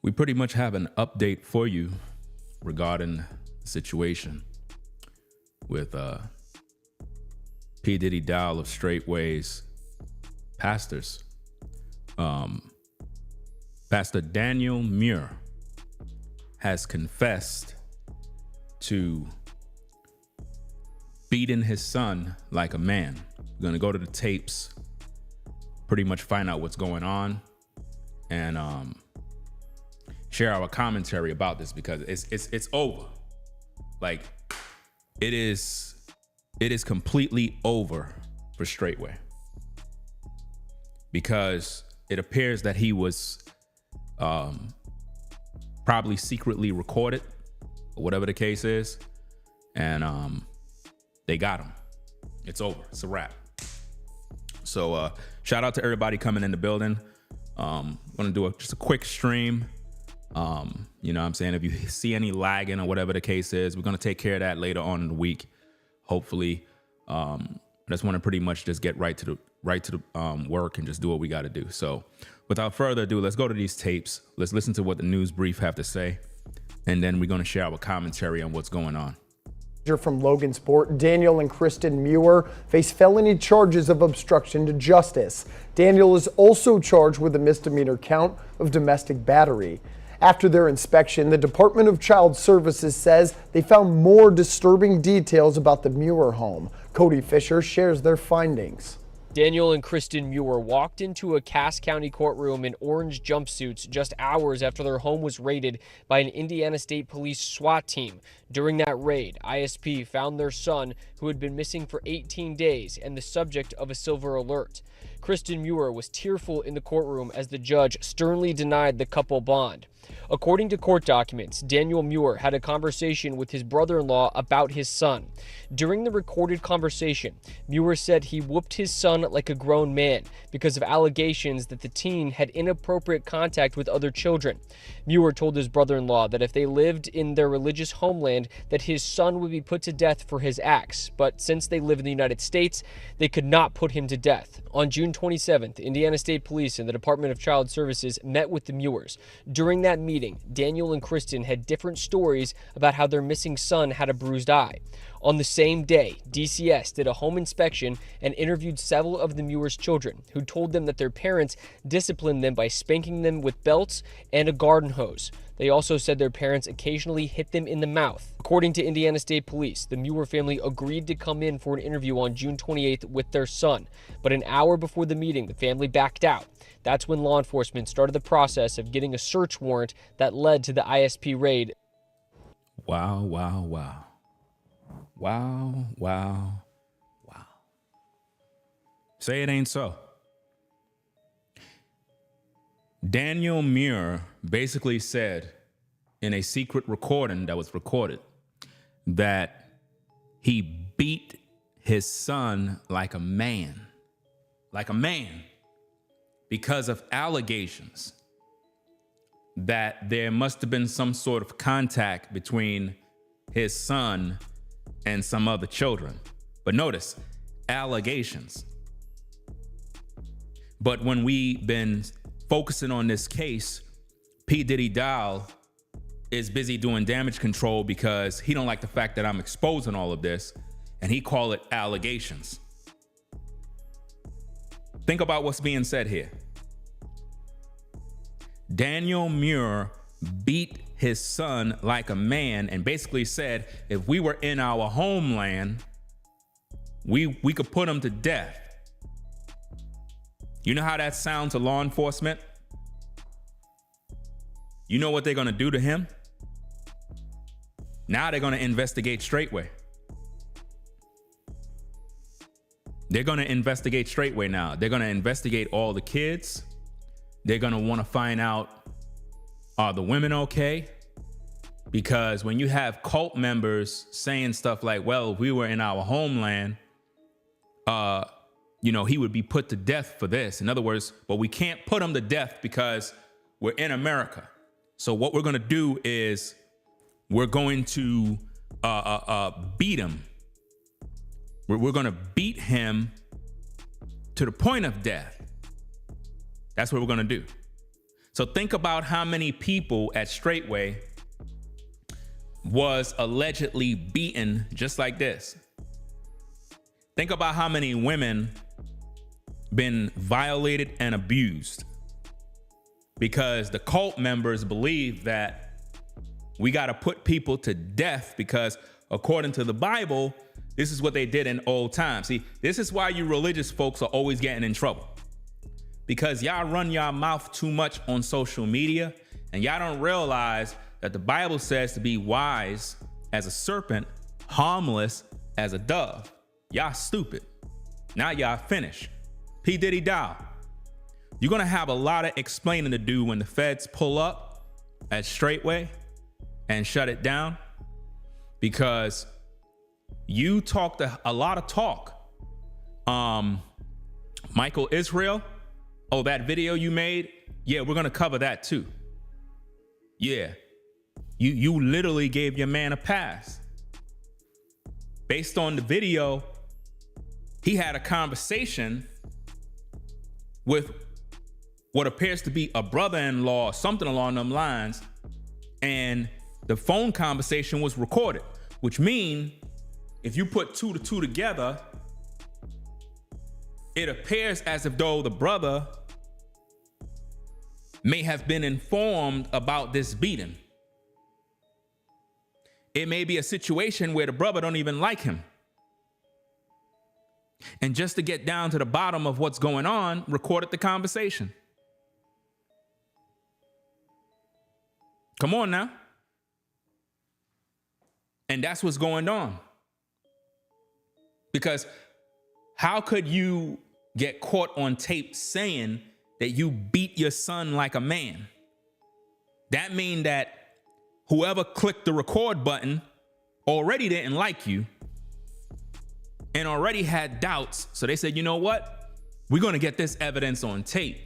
We pretty much have an update for you regarding the situation with P. Diddy Dow of Straitway's pastors. Pastor Daniel Muir has confessed to beating his son like a man. We're going to go to the tapes, pretty much find out what's going on, and share our commentary about this, because it's over. Like, it is completely over for Straitway, because it appears that he was probably secretly recorded, or whatever the case is, and they got him. It's over. It's a wrap. So shout out to everybody coming in the building. Want to do just a quick stream. You know what I'm saying? If you see any lagging or whatever the case is, we're going to take care of that later on in the week, hopefully. I just want to pretty much just get right to the work and just do what we got to do. So without further ado, let's go to these tapes. Let's listen to what the news brief have to say, and then we're going to share our commentary on what's going on. From Logansport, Daniel and Kristen Muir face felony charges of obstruction to justice. Daniel is also charged with a misdemeanor count of domestic battery. After their inspection, the Department of Child Services says they found more disturbing details about the Muir home. Cody Fisher shares their findings. Daniel and Kristen Muir walked into a Cass County courtroom in orange jumpsuits just hours after their home was raided by an Indiana State Police SWAT team. During that raid, ISP found their son, who had been missing for 18 days and the subject of a silver alert. Kristen Muir was tearful in the courtroom as the judge sternly denied the couple bond. According to court documents, Daniel Muir had a conversation with his brother-in-law about his son. During the recorded conversation, Muir said he whooped his son like a grown man because of allegations that the teen had inappropriate contact with other children. Muir told his brother-in-law that if they lived in their religious homeland, that his son would be put to death for his acts, but since they live in the United States, they could not put him to death. On June 27th, Indiana State Police and the Department of Child Services met with the Muirs. During that meeting, Daniel and Kristen had different stories about how their missing son had a bruised eye. On the same day, DCS did a home inspection and interviewed several of the Muirs' children, who told them that their parents disciplined them by spanking them with belts and a garden hose. They also said their parents occasionally hit them in the mouth. According to Indiana State Police, the Muir family agreed to come in for an interview on June 28th with their son, but an hour before the meeting, the family backed out. That's when law enforcement started the process of getting a search warrant that led to the ISP raid. Wow, wow, wow. Wow, wow, wow. Say it ain't so. Daniel Muir basically said in a secret recording that was recorded that he beat his son like a man, because of allegations that there must have been some sort of contact between his son and some other children. But notice, allegations. But when we've been focusing on this case, P. Diddy Dow is busy doing damage control because he don't like the fact that I'm exposing all of this, and he call it allegations. Think about what's being said here. Daniel Muir beat his son like a man and basically said if we were in our homeland, we could put him to death. You know how that sounds to law enforcement? You know what they're going to do to him? Now they're going to investigate Straitway. They're going to investigate Straitway now. They're going to investigate all the kids. They're going to want to find out, are the women okay? Because when you have cult members saying stuff like, well, if we were in our homeland, you know, he would be put to death for this. In other words, but we can't put him to death because we're in America. So what we're going to do is we're going to beat him. We're going to beat him to the point of death. That's what we're going to do. So think about how many people at Straitway was allegedly beaten just like this. Think about how many women been violated and abused because the cult members believe that we got to put people to death because according to the Bible, this is what they did in old times. See, this is why you religious folks are always getting in trouble, because y'all run y'all mouth too much on social media and y'all don't realize that the Bible says to be wise as a serpent, harmless as a dove. Y'all stupid. Now y'all finished. P. Diddy Dow. You're going to have a lot of explaining to do when the feds pull up at Straitway and shut it down, because you talked a lot of talk. Michael Israel, oh, that video you made, yeah, we're going to cover that too. Yeah, you literally gave your man a pass. Based on the video, he had a conversation with what appears to be a brother-in-law, something along them lines, and the phone conversation was recorded, which means if you put 2 to 2 together, it appears as if though the brother may have been informed about this beating. It may be a situation where the brother don't even like him. And just to get down to the bottom of what's going on, recorded the conversation. Come on now. And that's what's going on. Because how could you get caught on tape saying that you beat your son like a man? That means that whoever clicked the record button already didn't like you and already had doubts. So they said, you know what? We're going to get this evidence on tape.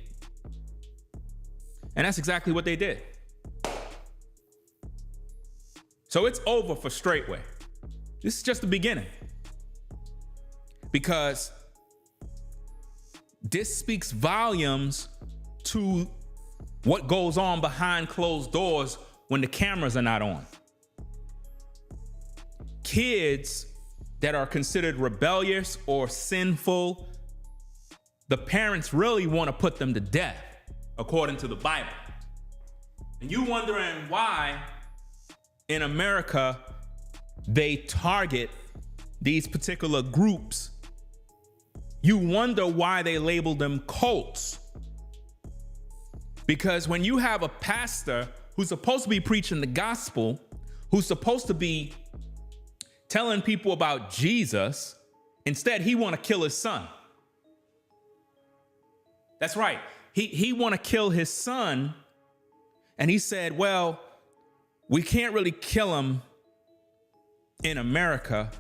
And that's exactly what they did. So it's over for Straitway. This is just the beginning. Because this speaks volumes to what goes on behind closed doors when the cameras are not on. Kids that are considered rebellious or sinful, the parents really want to put them to death, according to the Bible. And you wondering why in America they target these particular groups. You wonder why they label them cults. Because when you have a pastor who's supposed to be preaching the gospel, who's supposed to be telling people about Jesus, instead he want to kill his son. That's right. He want to kill his son. And he said, well, we can't really kill him in America,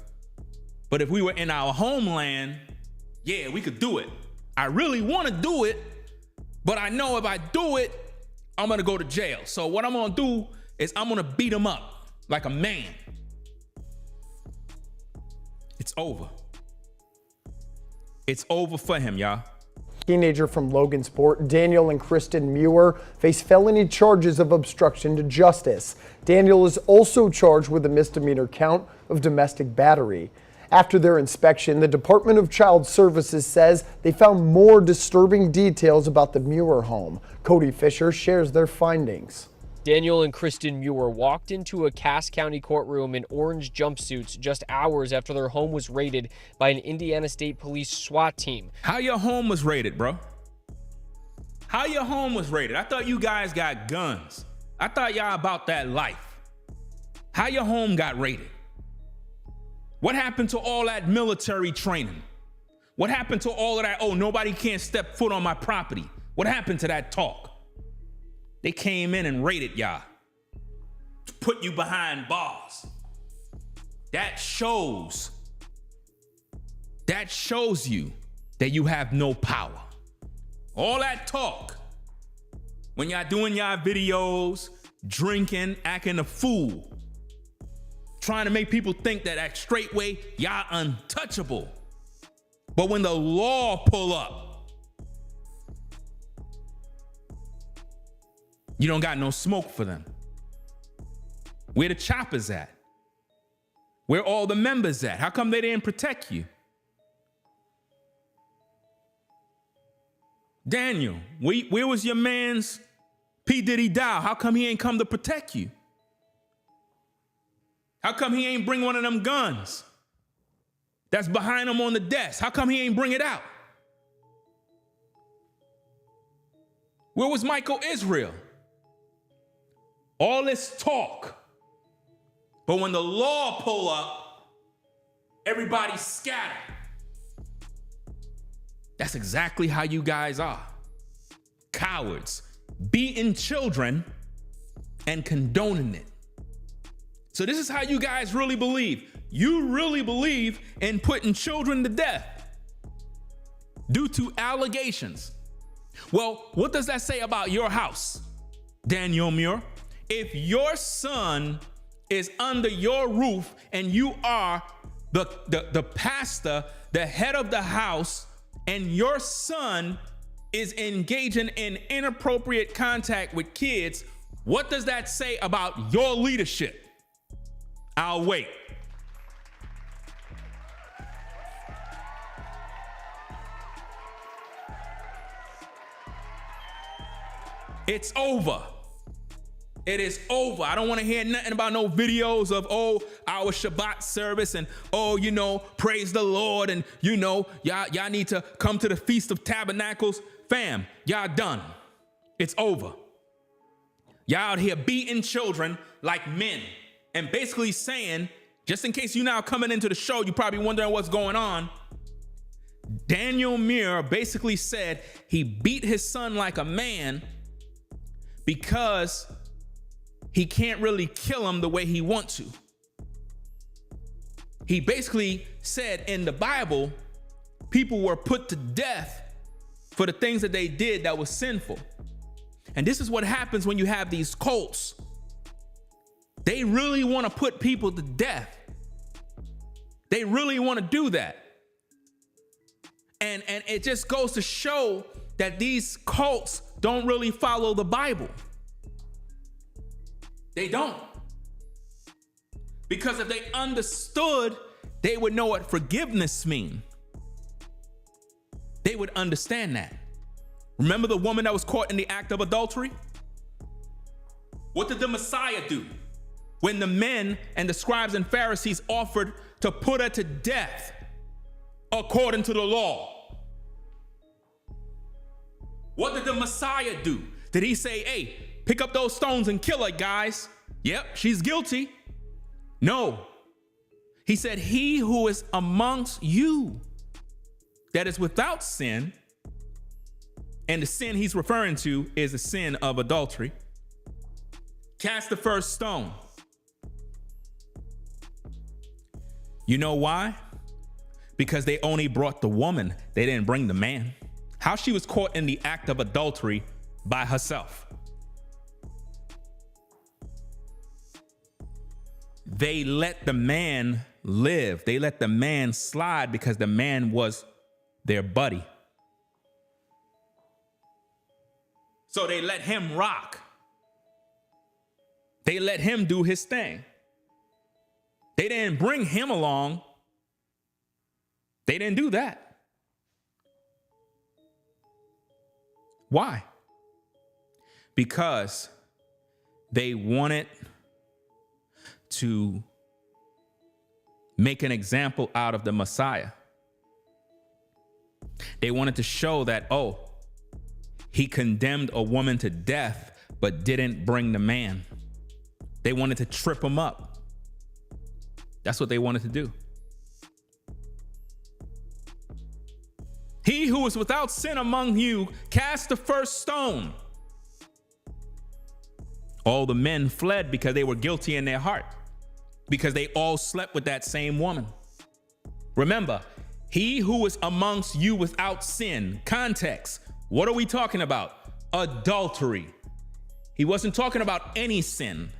but if we were in our homeland, yeah, we could do it. I really want to do it, but I know if I do it, I'm going to go to jail. So what I'm going to do is I'm going to beat him up like a man. It's over. It's over for him, y'all. Teenager from Logansport, Daniel and Kristen Muir, face felony charges of obstruction to justice. Daniel is also charged with a misdemeanor count of domestic battery. After their inspection, the Department of Child Services says they found more disturbing details about the Muir home. Cody Fisher shares their findings. Daniel and Kristen Muir walked into a Cass County courtroom in orange jumpsuits just hours after their home was raided by an Indiana State Police SWAT team. How your home was raided, bro? How your home was raided? I thought you guys got guns. I thought y'all about that life. How your home got raided? What happened to all that military training? What happened to all of that, oh, nobody can't step foot on my property? What happened to that talk? They came in and raided y'all to put you behind bars. That shows you that you have no power. All that talk, when y'all doing y'all videos, drinking, acting a fool, trying to make people think that at Straitway, y'all untouchable. But when the law pull up, You don't got no smoke for them. Where the choppers at? Where all the members at? How come they didn't protect you? Daniel, where was your man's P. Diddy Dow? How come he ain't come to protect you? How come he ain't bring one of them guns that's behind him on the desk? How come he ain't bring it out? Where was Michael Israel? All this talk. But when the law pull up, everybody scatter. That's exactly how you guys are. Cowards, beating children and condoning it. So this is how you guys really believe. You really believe in putting children to death due to allegations. Well, what does that say about your house, Daniel Muir? If your son is under your roof and you are the pastor, the head of the house, and your son is engaging in inappropriate contact with kids, what does that say about your leadership? I'll wait. It's over. It is over. I don't want to hear nothing about no videos of, oh, our Shabbat service and, oh, you know, praise the Lord. And, you know, y'all need to come to the Feast of Tabernacles. Fam, y'all done. It's over. Y'all out here beating children like men and basically saying, just in case you now coming into the show, you're probably wondering what's going on. Daniel Muir basically said he beat his son like a man because he can't really kill him the way he wants to. He basically said in the Bible, people were put to death for the things that they did that was sinful. And this is what happens when you have these cults. They really want to put people to death. They really want to do that. And it just goes to show that these cults don't really follow the Bible. They don't. Because if they understood, they would know what forgiveness means. They would understand that. Remember the woman that was caught in the act of adultery? What did the Messiah do when the men and the scribes and Pharisees offered to put her to death according to the law? What did the Messiah do? Did he say, hey, pick up those stones and kill her, guys? Yep, she's guilty. No. He said, he who is amongst you that is without sin, and the sin he's referring to is the sin of adultery, cast the first stone. You know why? Because they only brought the woman. They didn't bring the man. How she was caught in the act of adultery by herself. They let the man live. They let the man slide because the man was their buddy. So they let him rock. They let him do his thing. They didn't bring him along. They didn't do that. Why? Because they wanted to make an example out of the Messiah. They wanted to show that, oh, he condemned a woman to death, but didn't bring the man. They wanted to trip him up. That's what they wanted to do. He who is without sin among you, cast the first stone. All the men fled because they were guilty in their heart, because they all slept with that same woman. Remember, he who is amongst you without sin. Context. What are we talking about? Adultery. He wasn't talking about any sin.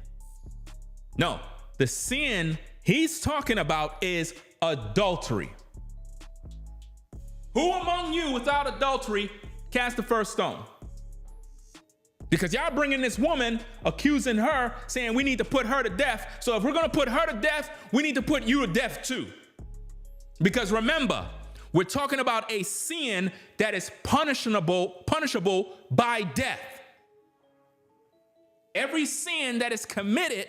No, the sin he's talking about is adultery. Who among you without adultery cast the first stone? Because y'all bringing this woman, accusing her, saying we need to put her to death. So if we're going to put her to death, we need to put you to death too. Because remember, we're talking about a sin that is punishable by death. Every sin that is committed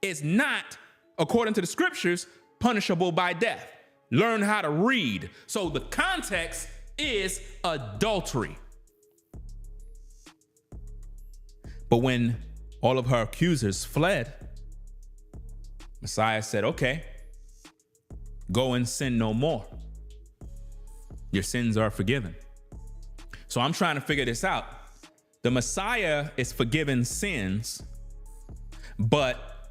is not, according to the scriptures, punishable by death. Learn how to read. So the context is adultery. But when all of her accusers fled, Messiah said, okay, go and sin no more. Your sins are forgiven. So I'm trying to figure this out. The Messiah is forgiving sins, but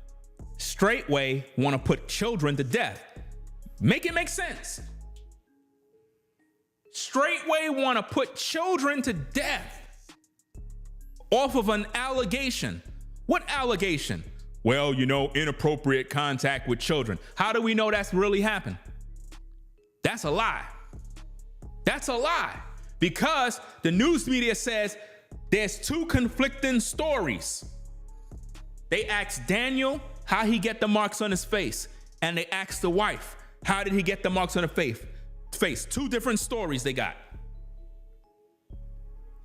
Straitway want to put children to death. Make it make sense. Straitway want to put children to death off of an allegation. What allegation? Well, inappropriate contact with children. How do we know that's really happened? That's a lie. That's a lie. Because the news media says there's two conflicting stories. They asked Daniel how he get the marks on his face, and they asked the wife, how did he get the marks on her face? Two different stories they got.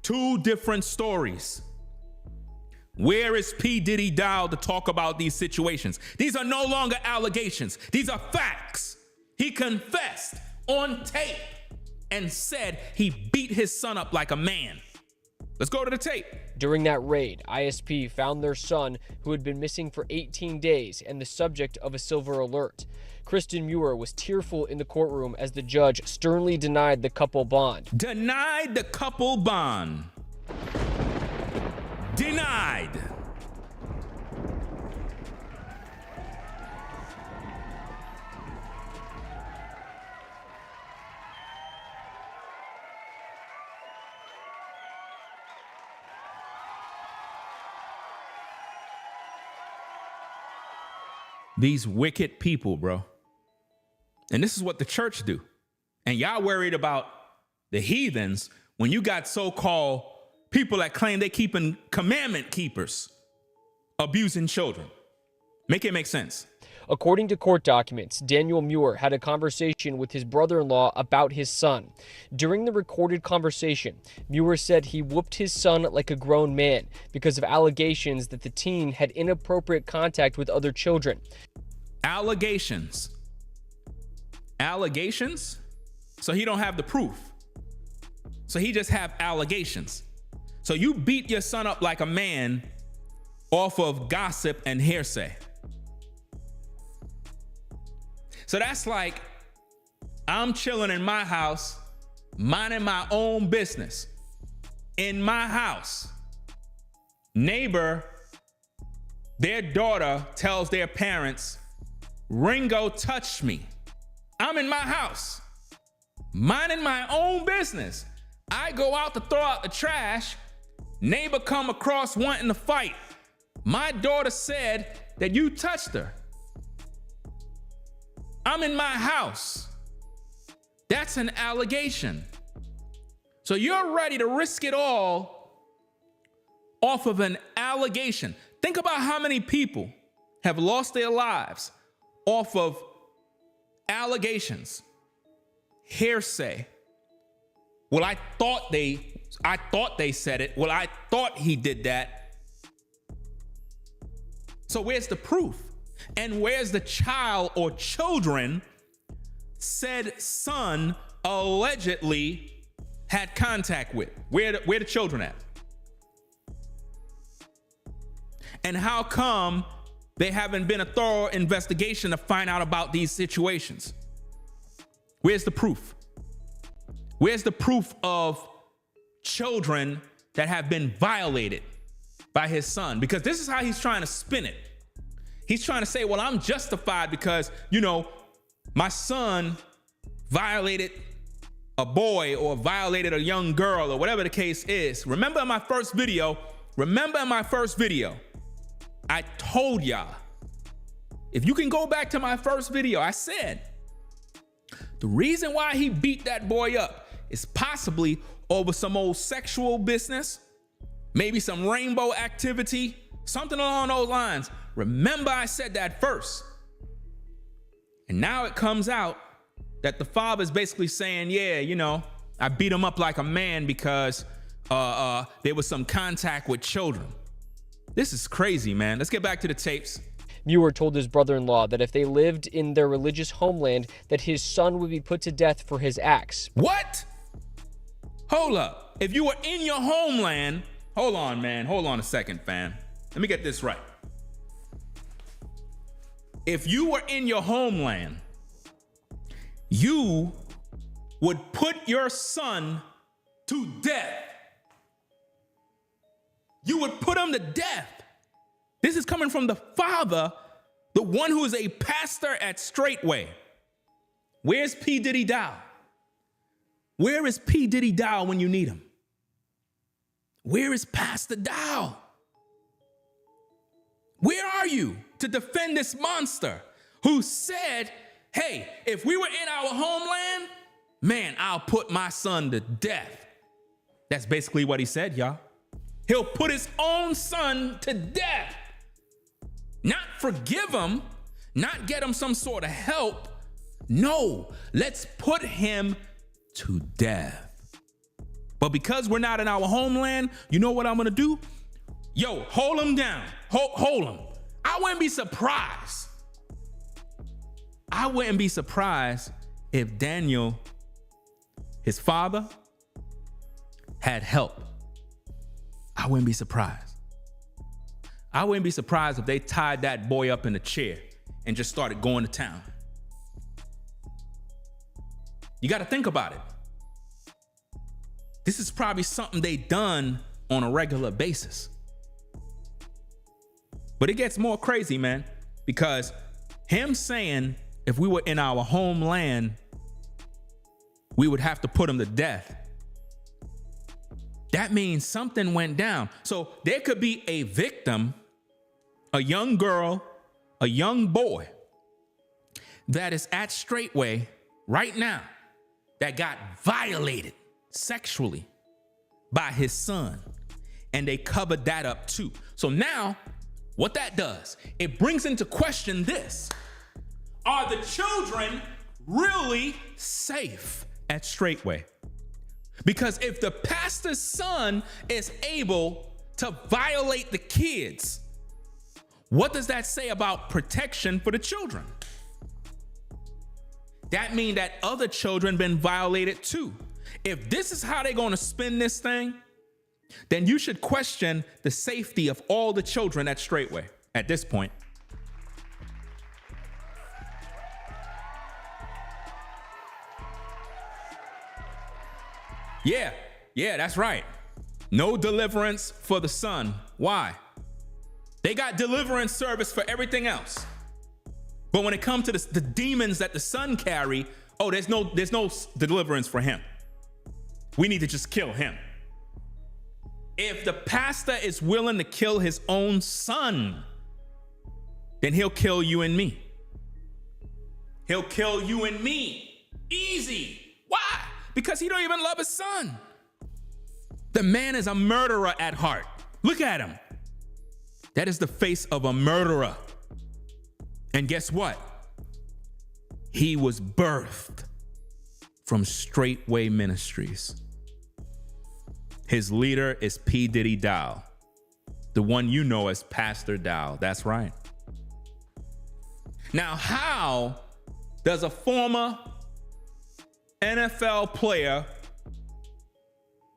Two different stories. Where is P. Diddy Dow to talk about these situations? These are no longer allegations. These are facts. He confessed on tape and said he beat his son up like a man. Let's go to the tape. During that raid, ISP found their son, who had been missing for 18 days and the subject of a silver alert. Kristen Muir was tearful in the courtroom as the judge sternly denied the couple bond. Denied the couple bond. Denied. These wicked people, bro. And this is what the church do. And y'all worried about the heathens when you got so-called people that claim they keeping commandment keepers abusing children. Make it make sense. According to court documents, Daniel Muir had a conversation with his brother-in-law about his son. During the recorded conversation, Muir said he whooped his son like a grown man because of allegations that the teen had inappropriate contact with other children. Allegations. Allegations? So he don't have the proof. So he just have allegations. So you beat your son up like a man off of gossip and hearsay. So that's like, I'm chilling in my house, minding my own business. In my house, neighbor, their daughter tells their parents, Ringo touched me. I'm in my house, minding my own business. I go out to throw out the trash. Neighbor come across wanting to fight. My daughter said that you touched her. I'm in my house. That's an allegation. So you're ready to risk it all off of an allegation. Think about how many people have lost their lives off of allegations, hearsay. Well, I thought they said it. Well, I thought he did that. So where's the proof? And where's the child or children said son allegedly had contact with? Where the children at? And how come there haven't been a thorough investigation to find out about these situations? Where's the proof? Where's the proof of children that have been violated by his son? Because this is how he's trying to spin it. He's trying to say, well, I'm justified because, my son violated a boy or violated a young girl or whatever the case is. Remember in my first video, I told y'all, if you can go back to my first video, I said, the reason why he beat that boy up is possibly over some old sexual business maybe some rainbow activity, something along those lines. Remember, I said that first. And now it comes out that the father's basically saying, yeah, you know, I beat him up like a man because there was some contact with children. This is crazy, man. Let's get back to the tapes. Muir told his brother-in-law that if they lived in their religious homeland, that his son would be put to death for his acts. What? Hold up. If you were in your homeland, hold on, man. Hold on a second, fam. Let me get this right. If you were in your homeland, you would put your son to death. You would put him to death. This is coming from the father, the one who is a pastor at Straitway. Where's P. Diddy Dow? Where is P. Diddy Dow when you need him? Where is Pastor Dow? Where are you to defend this monster who said, hey, if we were in our homeland, man, I'll put my son to death. That's basically what he said, y'all. He'll put his own son to death. Not forgive him, not get him some sort of help. No, let's put him to death. But because we're not in our homeland, you know what I'm gonna do? Yo, hold him down. Hold him. I wouldn't be surprised. I wouldn't be surprised if Daniel, his father, had help. I wouldn't be surprised. I wouldn't be surprised if they tied that boy up in a chair and just started going to town. You got to think about it. This is probably something they done on a regular basis. But it gets more crazy, man, because him saying if we were in our homeland, we would have to put him to death. That means something went down. So there could be a victim, a young girl, a young boy that is at Straitway right now that got violated sexually by his son. And they covered that up too. So now what that does, it brings into question this. Are the children really safe at Straitway? Because if the pastor's son is able to violate the kids, what does that say about protection for the children? That means that other children been violated too. If this is how they're going to spin this thing, then you should question the safety of all the children at Straitway at this point. Yeah, that's right. No deliverance for the son. Why? They got deliverance service for everything else. But when it comes to the demons that the son carry, oh, there's no deliverance for him. We need to just kill him. If the pastor is willing to kill his own son, then he'll kill you and me. He'll kill you and me. Easy. Why? Because he don't even love his son. The man is a murderer at heart. Look at him. That is the face of a murderer. And guess what? He was birthed from Straitway Ministries. His leader is P. Diddy Dow, the one you know as Pastor Dow. That's right. Now, how does a former NFL player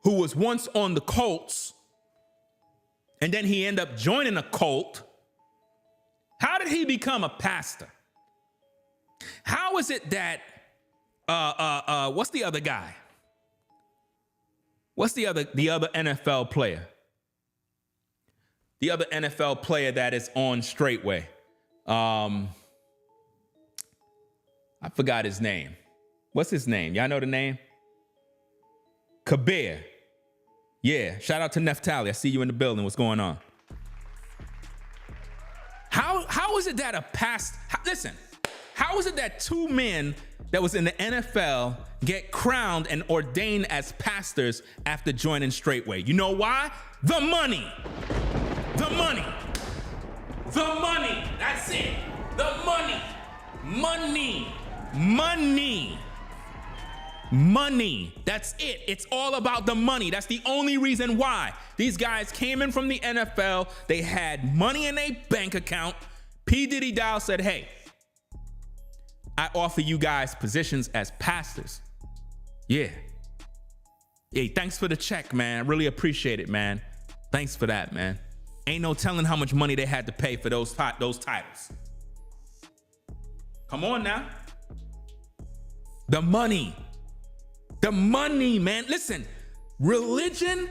who was once on the Colts and then he ended up joining a cult, how did he become a pastor? How is it that, what's the other guy? What's the other NFL player? The other NFL player that is on Straitway. I forgot his name. What's his name? Y'all know the name? Kabir. Yeah, shout out to Neftali. I see you in the building. What's going on? How is it that how is it that two men that was in the NFL get crowned and ordained as pastors after joining Straitway. You know why? The money. The money. The money. That's it. The money. Money. Money. Money. That's it. It's all about the money. That's the only reason why. These guys came in from the NFL. They had money in their bank account. P. Diddy Dow said, hey, I offer you guys positions as pastors. Yeah. Hey, thanks for the check, man. I really appreciate it, man. Thanks for that, man. Ain't no telling how much money they had to pay for those titles. Come on now. The money. The money, man. Listen, religion.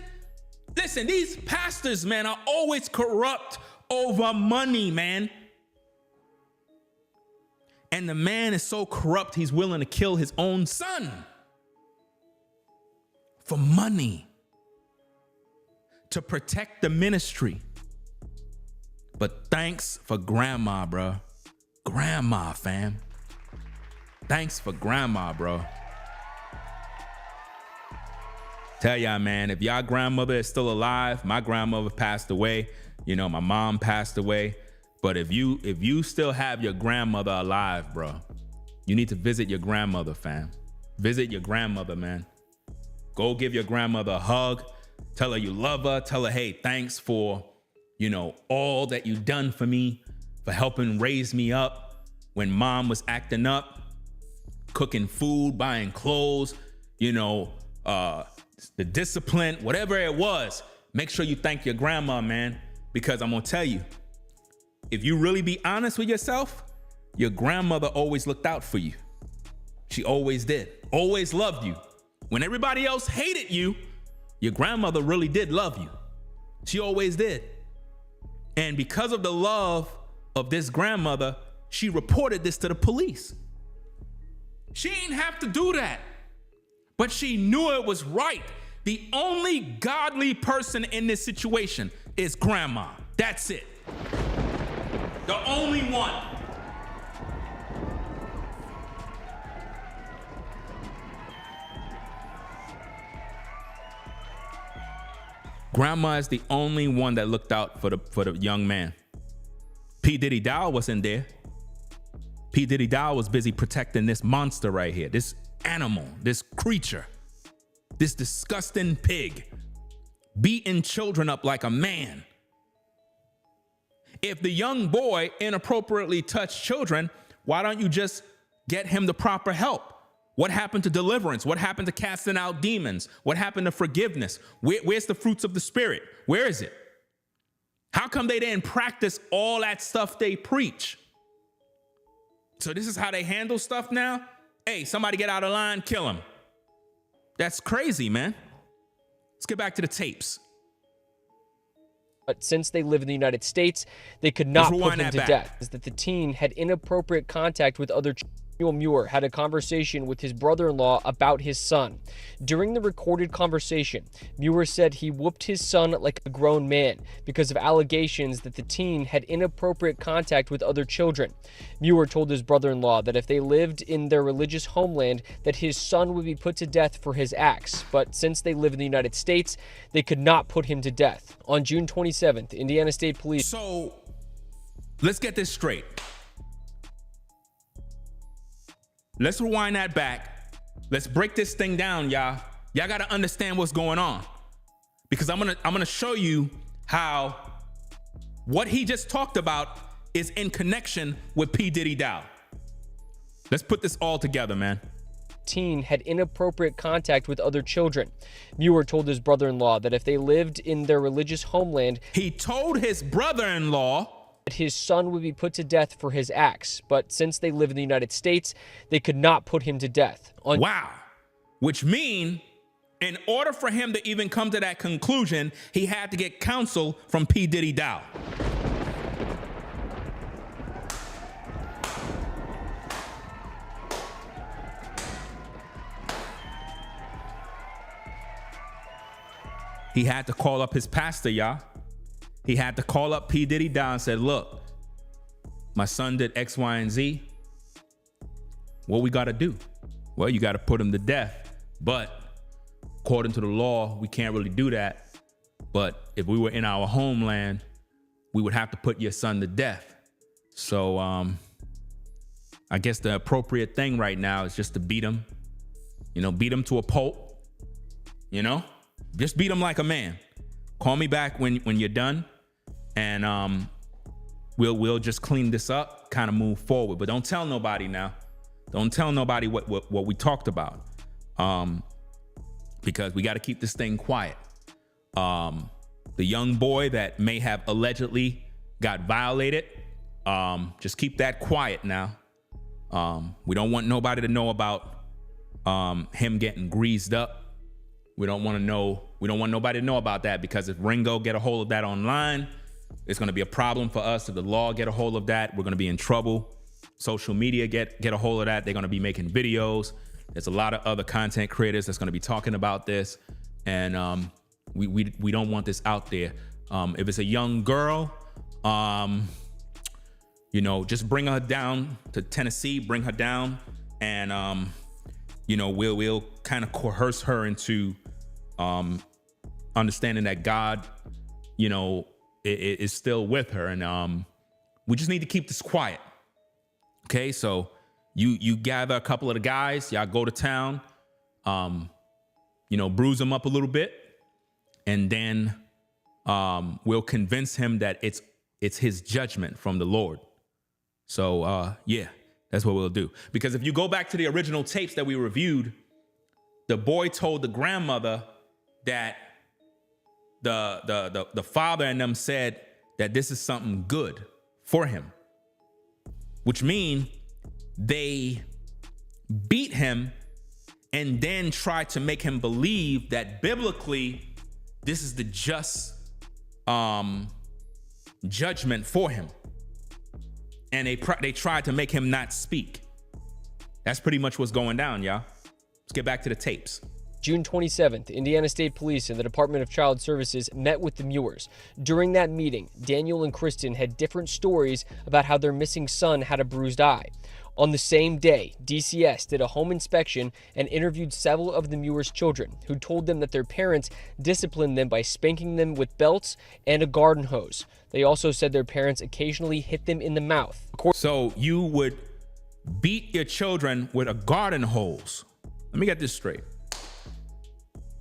Listen, these pastors, man, are always corrupt over money, man. And the man is so corrupt, he's willing to kill his own son for money to protect the ministry. But thanks for grandma, bro. Grandma, fam. Thanks for grandma, bro. Tell y'all, man, if y'all grandmother is still alive, my grandmother passed away. You know, my mom passed away. But if you still have your grandmother alive, bro, you need to visit your grandmother, fam. Visit your grandmother, man. Go give your grandmother a hug. Tell her you love her. Tell her, hey, thanks for, you know, all that you done for me, for helping raise me up when mom was acting up, cooking food, buying clothes, you know, the discipline, whatever it was. Make sure you thank your grandma, man, because I'm gonna tell you, if you really be honest with yourself, your grandmother always looked out for you. She always did, always loved you. When everybody else hated you, your grandmother really did love you. She always did. And because of the love of this grandmother, she reported this to the police. She didn't have to do that, but she knew it was right. The only godly person in this situation is grandma. That's it. The only one. Grandma is the only one that looked out for the young man. P. Diddy Dow wasn't there. P. Diddy Dow was busy protecting this monster right here, this animal, this creature, this disgusting pig, beating children up like a man. If the young boy inappropriately touched children, why don't you just get him the proper help? What happened to deliverance? What happened to casting out demons? What happened to forgiveness? Where's the fruits of the Spirit? Where is it? How come they didn't practice all that stuff they preach? So this is how they handle stuff now? Hey, somebody get out of line, kill him. That's crazy, man. Let's get back to the tapes. But since they live in the United States, they could not put him to death. Is that the teen had inappropriate contact with other children. Muir had a conversation with his brother-in-law about his son. During the recorded conversation, Muir said he whooped his son like a grown man because of allegations that the teen had inappropriate contact with other children. Muir told his brother-in-law that if they lived in their religious homeland, that his son would be put to death for his acts. But since they live in the United States, they could not put him to death. On June 27th, Indiana State Police... So, let's get this straight. Let's rewind that back. Let's break this thing down, y'all. Y'all got to understand what's going on, because I'm gonna show you how what he just talked about is in connection with P. Diddy Dow. Let's put this all together, man. Teen had inappropriate contact with other children. Muir told his brother-in-law that if they lived in their religious homeland, he told his brother-in-law that his son would be put to death for his acts. But since they live in the United States, they could not put him to death. Wow. Which mean, in order for him to even come to that conclusion, he had to get counsel from P. Diddy Dow. He had to call up his pastor, y'all. He had to call up P. Diddy Dow and said, look, my son did X, Y, and Z. What we got to do? well, you got to put him to death. But according to the law, we can't really do that. But if we were in our homeland, we would have to put your son to death. So I guess the appropriate thing right now is just to beat him, beat him to a pulp, just beat him like a man. Call me back when you're done, and we'll just clean this up, kind of move forward. But don't tell nobody now. Don't tell nobody what we talked about, because we got to keep this thing quiet. The young boy that may have allegedly got violated, just keep that quiet now. We don't want nobody to know about him getting greased up. We don't want nobody to know about that, because if Ringo get a hold of that online, it's going to be a problem for us. If the law get a hold of that, we're going to be in trouble. Social media get a hold of that. They're going to be making videos. There's a lot of other content creators that's going to be talking about this. And we don't want this out there. If it's a young girl, just bring her down to Tennessee, bring her down, and we'll kind of coerce her into understanding that God, is still with her. And we just need to keep this quiet. Okay, so you gather a couple of the guys, y'all go to town, bruise him up a little bit, and then we'll convince him that it's his judgment from the Lord. So yeah, that's what we'll do. Because if you go back to the original tapes that we reviewed, the boy told the grandmother that the father and them said that this is something good for him, which means they beat him and then tried to make him believe that biblically this is the just judgment for him. And they tried to make him not speak. That's pretty much what's going down, y'all. Let's get back to the tapes. June 27th, Indiana State Police and the Department of Child Services met with the Muirs. During that meeting, Daniel and Kristen had different stories about how their missing son had a bruised eye. On the same day, DCS did a home inspection and interviewed several of the Muirs' children, who told them that their parents disciplined them by spanking them with belts and a garden hose. They also said their parents occasionally hit them in the mouth. So you would beat your children with a garden hose. Let me get this straight.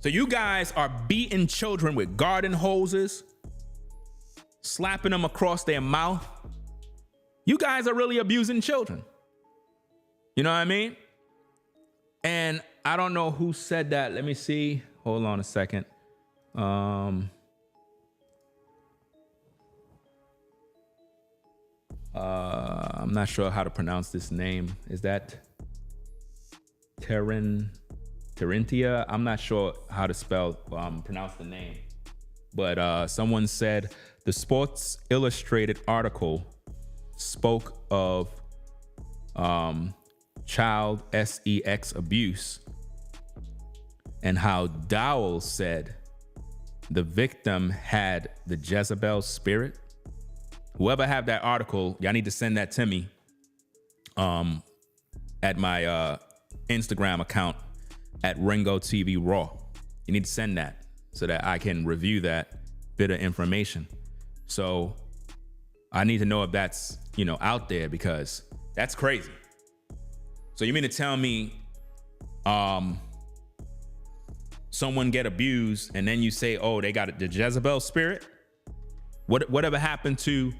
So you guys are beating children with garden hoses, slapping them across their mouth. You guys are really abusing children. You know what I mean? And I don't know who said that. Let me see. Hold on a second. I'm not sure how to pronounce this name. Is that Terentia? I'm not sure how to pronounce the name. But someone said the Sports Illustrated article spoke of child sex abuse and how Dowell said the victim had the Jezebel spirit. Whoever have that article, y'all need to send that to me at my Instagram account at Ringo TV Raw. You need to send that so that I can review that bit of information. So I need to know if that's, out there, because that's crazy. So you mean to tell me someone get abused and then you say, oh, they got the Jezebel spirit? Whatever happened to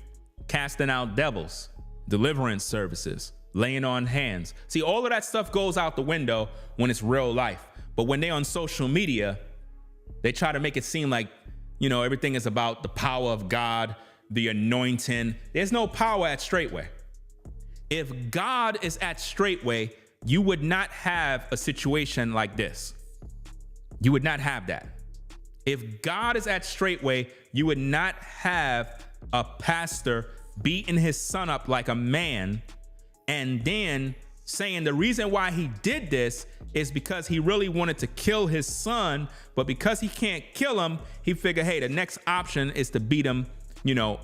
casting out devils, deliverance services, laying on hands? See, all of that stuff goes out the window when it's real life. But when they're on social media, they try to make it seem like, everything is about the power of God, the anointing. There's no power at Straitway. If God is at Straitway, you would not have a situation like this. You would not have that. If God is at Straitway, you would not have a pastor beating his son up like a man and then saying the reason why he did this is because he really wanted to kill his son, but because he can't kill him, he figured, hey, the next option is to beat him,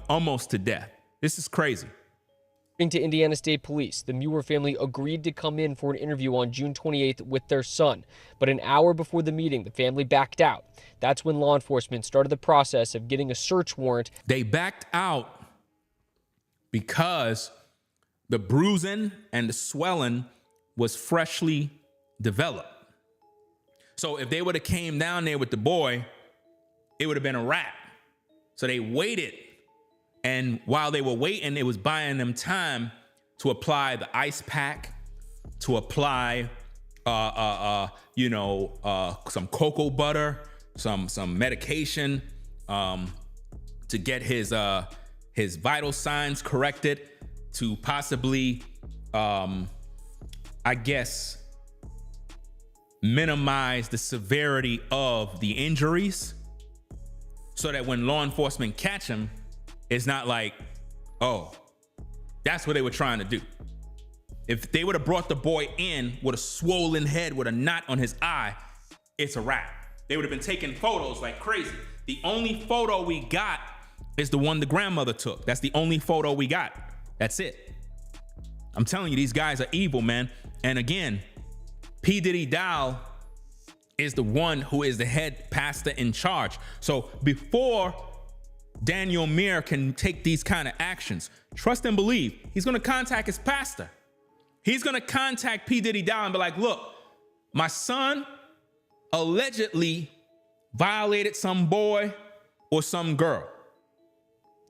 almost to death. This is crazy. According to Indiana State Police, the Muir family agreed to come in for an interview on June 28th with their son, but an hour before the meeting, the family backed out. That's when law enforcement started the process of getting a search warrant. They backed out because the bruising and the swelling was freshly developed. So if they would have came down there with the boy, it would have been a wrap. So they waited. And while they were waiting, it was buying them time to apply the ice pack, to apply, some cocoa butter, some medication, to get his vital signs corrected, to possibly, minimize the severity of the injuries, so that when law enforcement catch him, it's not like, oh, that's what they were trying to do. If they would have brought the boy in with a swollen head, with a knot on his eye, it's a wrap. They would have been taking photos like crazy. The only photo we got is the one the grandmother took. That's the only photo we got. That's it. I'm telling you, these guys are evil, man. And again, P. Diddy Dow is the one who is the head pastor in charge. So before Daniel Muir can take these kind of actions, trust and believe, he's going to contact his pastor. He's going to contact P. Diddy Dow and be like, look, my son allegedly violated some boy or some girl,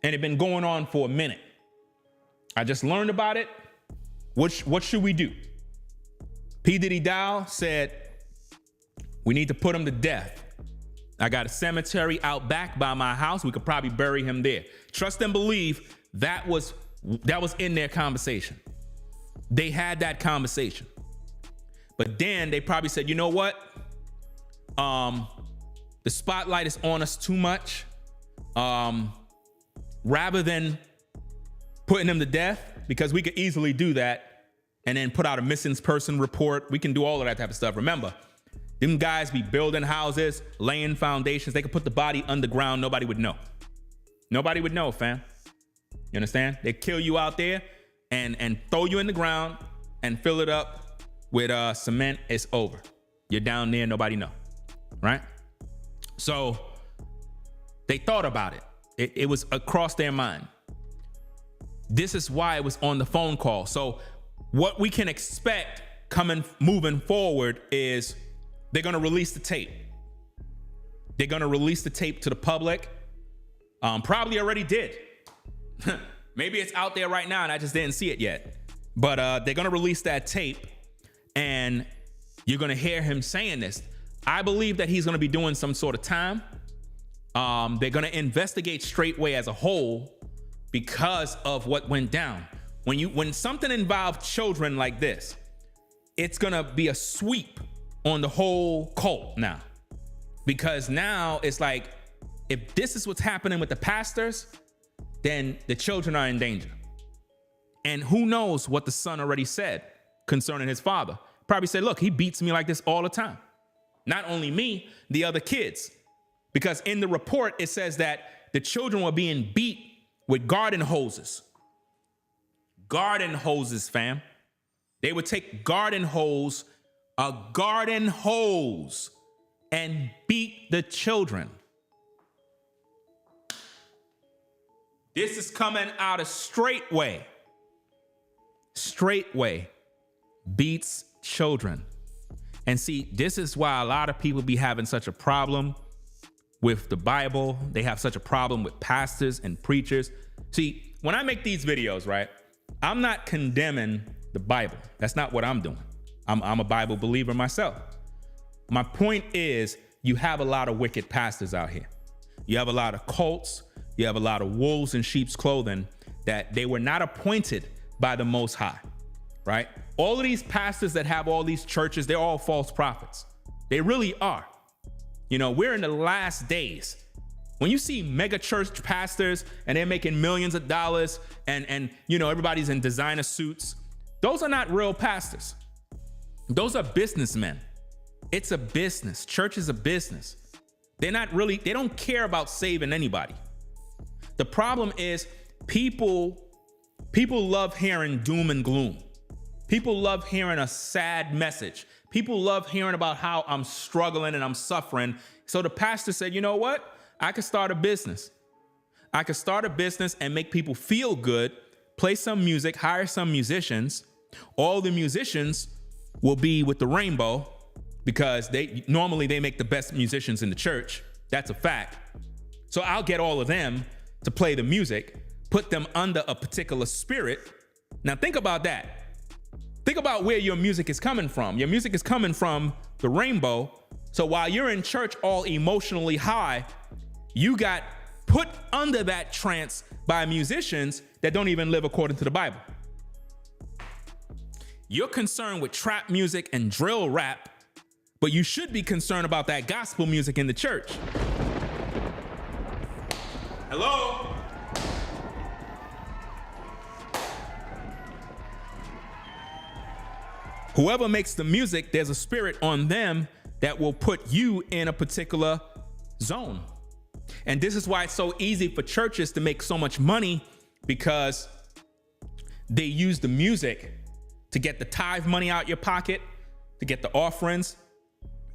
and it's been going on for a minute. I just learned about it. What should we do? P. Diddy Dow said, we need to put him to death. I got a cemetery out back by my house. We could probably bury him there. Trust and believe, that was in their conversation. They had that conversation. But then they probably said, you know what? The spotlight is on us too much. Rather than putting him to death, because we could easily do that and then put out a missing person report. We can do all of that type of stuff. Remember, them guys be building houses, laying foundations. They could put the body underground. Nobody would know. Nobody would know, fam. You understand? They kill you out there and throw you in the ground and fill it up with cement. It's over. You're down there. Nobody know. Right? So they thought about it. It was across their mind. This is why it was on the phone call. So what we can expect moving forward is they're going to release the tape. They're going to release the tape to the public. Probably already did. Maybe it's out there right now and I just didn't see it yet. But they're going to release that tape and you're going to hear him saying this. I believe that he's going to be doing some sort of time. They're going to investigate Straitway as a whole because of what went down. When something involves children like this, it's going to be a sweep on the whole cult now. Because now it's like, if this is what's happening with the pastors, then the children are in danger. And who knows what the son already said concerning his father. Probably said, look, he beats me like this all the time. Not only me, the other kids. Because in the report, it says that the children were being beat with garden hoses. Garden hoses, fam. They would take a garden hose, and beat the children. This is coming out of Straitway. Straitway beats children. And see, this is why a lot of people be having such a problem with the Bible. They have such a problem with pastors and preachers. See, when I make these videos, right, I'm not condemning the Bible. That's not what I'm doing. I'm a Bible believer myself. My point is, you have a lot of wicked pastors out here. You have a lot of cults. You have a lot of wolves in sheep's clothing that they were not appointed by the Most High, right? All of these pastors that have all these churches, they're all false prophets. They really are. You know, we're in the last days. When you see mega church pastors and they're making millions of dollars and you know, everybody's in designer suits, those are not real pastors. Those are businessmen. It's a business. Church is a business. They don't care about saving anybody. The problem is people People love hearing doom and gloom. People love hearing a sad message. People love hearing about how I'm struggling and I'm suffering. So the pastor said, you know what? I could start a business. I could start a business and make people feel good, play some music, hire some musicians. All the musicians will be with the Rainbow because they make the best musicians in the church. That's a fact. So I'll get all of them to play the music, put them under a particular spirit. Now think about that. Think about where your music is coming from. Your music is coming from the Rainbow. So while you're in church all emotionally high, you got put under that trance by musicians that don't even live according to the Bible. You're concerned with trap music and drill rap, but you should be concerned about that gospel music in the church. Hello? Whoever makes the music, there's a spirit on them that will put you in a particular zone. And this is why it's so easy for churches to make so much money, because they use the music to get the tithe money out your pocket, to get the offerings.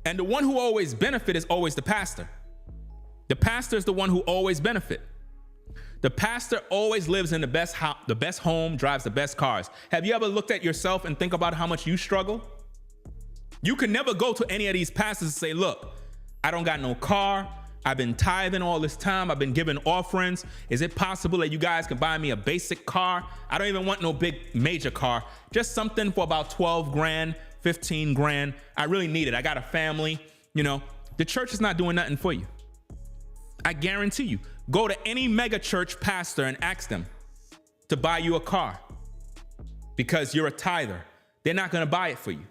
And the one who always benefit is always the pastor. The pastor is the one who always benefit. The pastor always lives in the best home, drives the best cars. Have you ever looked at yourself and think about how much you struggle? You can never go to any of these pastors and say, look, I don't got no car. I've been tithing all this time. I've been giving offerings. Is it possible that you guys can buy me a basic car? I don't even want no big major car. Just something for about 12 grand, 15 grand. I really need it. I got a family. You know, the church is not doing nothing for you. I guarantee you. Go to any mega church pastor and ask them to buy you a car because you're a tither. They're not going to buy it for you.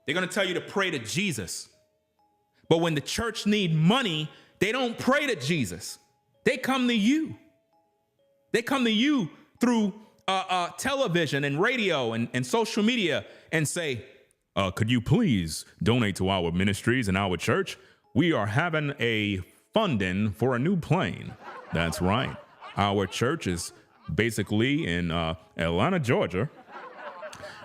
They're going to tell you to pray to Jesus. But when the church need money, they don't pray to Jesus. They come to you. They come to you through television and radio and social media and say, could you please donate to our ministries and our church? We are having a funding for a new plane. That's right. Our church is basically in Atlanta, Georgia.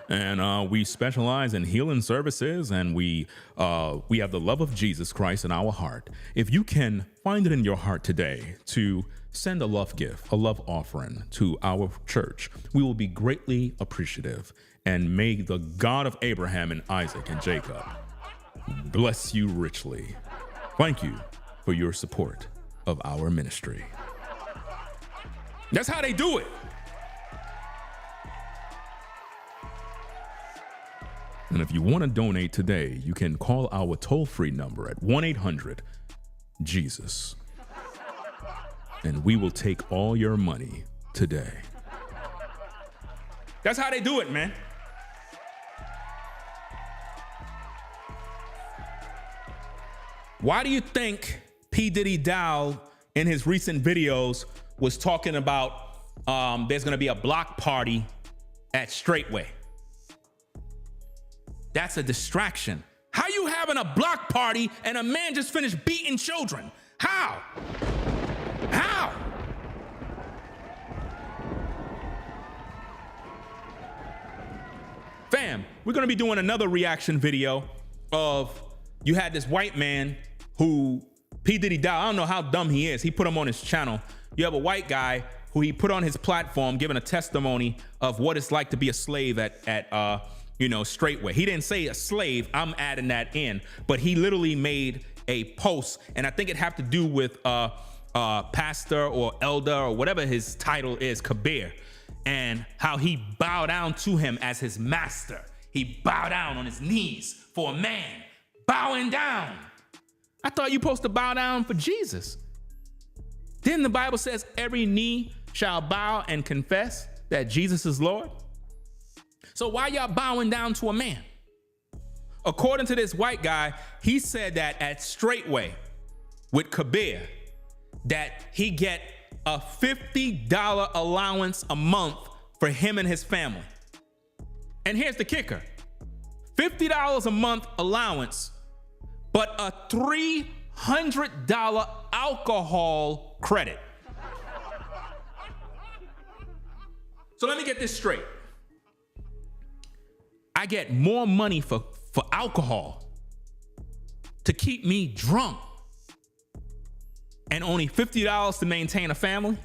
And we specialize in healing services, and we have the love of Jesus Christ in our heart. If you can find it in your heart today to send a love gift, a love offering to our church, we will be greatly appreciative. And may the God of Abraham and Isaac and Jacob bless you richly. Thank you for your support of our ministry. That's how they do it. And if you want to donate today, you can call our toll-free number at 1-800-JESUS. And we will take all your money today. That's how they do it, man. Why do you think P. Diddy Dow in his recent videos was talking about there's going to be a block party at Straitway? That's a distraction. How you having a block party and a man just finished beating children? How? How? Fam, we're going to be doing another reaction video of, you had this white man who, P. Diddy Dow, I don't know how dumb he is. He put him on his channel. You have a white guy who he put on his platform giving a testimony of what it's like to be a slave at Straitway. He didn't say a slave. I'm adding that in. But he literally made a post, and I think it had to do with pastor or elder or whatever his title is, Kabir, and how he bowed down to him as his master. He bowed down on his knees for a man bowing down. I thought you supposed to bow down for Jesus. Then the Bible says every knee shall bow and confess that Jesus is Lord. So why y'all bowing down to a man? According to this white guy, he said that at Straitway with Kabir, that he get a $50 allowance a month for him and his family. And here's the kicker. $50 a month allowance, but a $300 alcohol credit. So let me get this straight. I get more money for alcohol to keep me drunk and only $50 to maintain a family?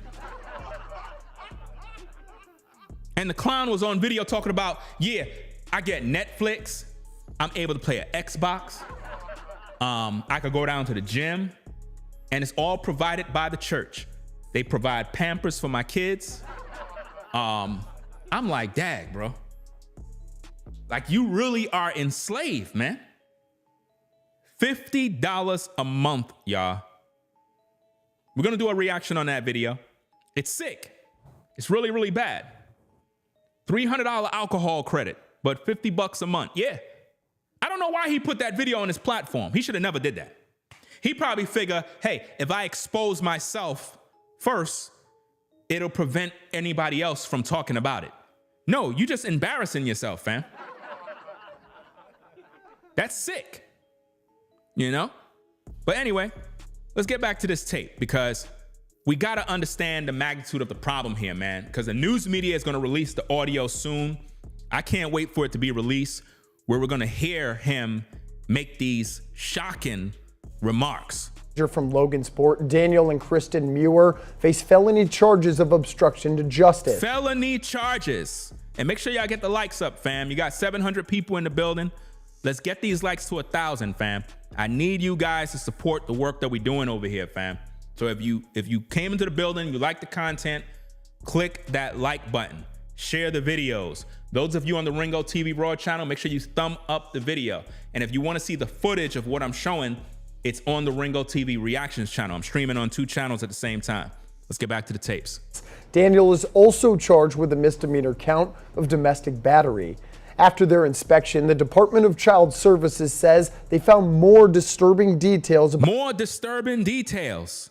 And the clown was on video talking about, yeah, I get Netflix. I'm able to play an Xbox. I could go down to the gym, and it's all provided by the church. They provide Pampers for my kids. I'm like, dag, bro. Like, you really are enslaved, man. $50 a month, y'all. We're gonna do a reaction on that video. It's sick. It's really, really bad. $300 alcohol credit, but $50 a month. Yeah. I don't know why he put that video on his platform. He should have never did that. He probably figure, hey, if I expose myself first, it'll prevent anybody else from talking about it. No, you just embarrassing yourself, fam. That's sick, you know? But anyway, let's get back to this tape, because we got to understand the magnitude of the problem here, man, because the news media is going to release the audio soon. I can't wait for it to be released, where we're going to hear him make these shocking remarks. From Logansport, Daniel and Kristen Muir face felony charges of obstruction to justice. Felony charges. And make sure y'all get the likes up, fam. You got 700 people in the building. Let's get these likes to 1,000, fam. I need you guys to support the work that we're doing over here, fam. So if you came into the building, you like the content, click that like button, share the videos. Those of you on the Ringo TV Raw channel, make sure you thumb up the video. And if you want to see the footage of what I'm showing, it's on the Ringo TV Reactions channel. I'm streaming on 2 channels at the same time. Let's get back to the tapes. Daniel is also charged with a misdemeanor count of domestic battery. After their inspection, the Department of Child Services says they found more disturbing details. More disturbing details.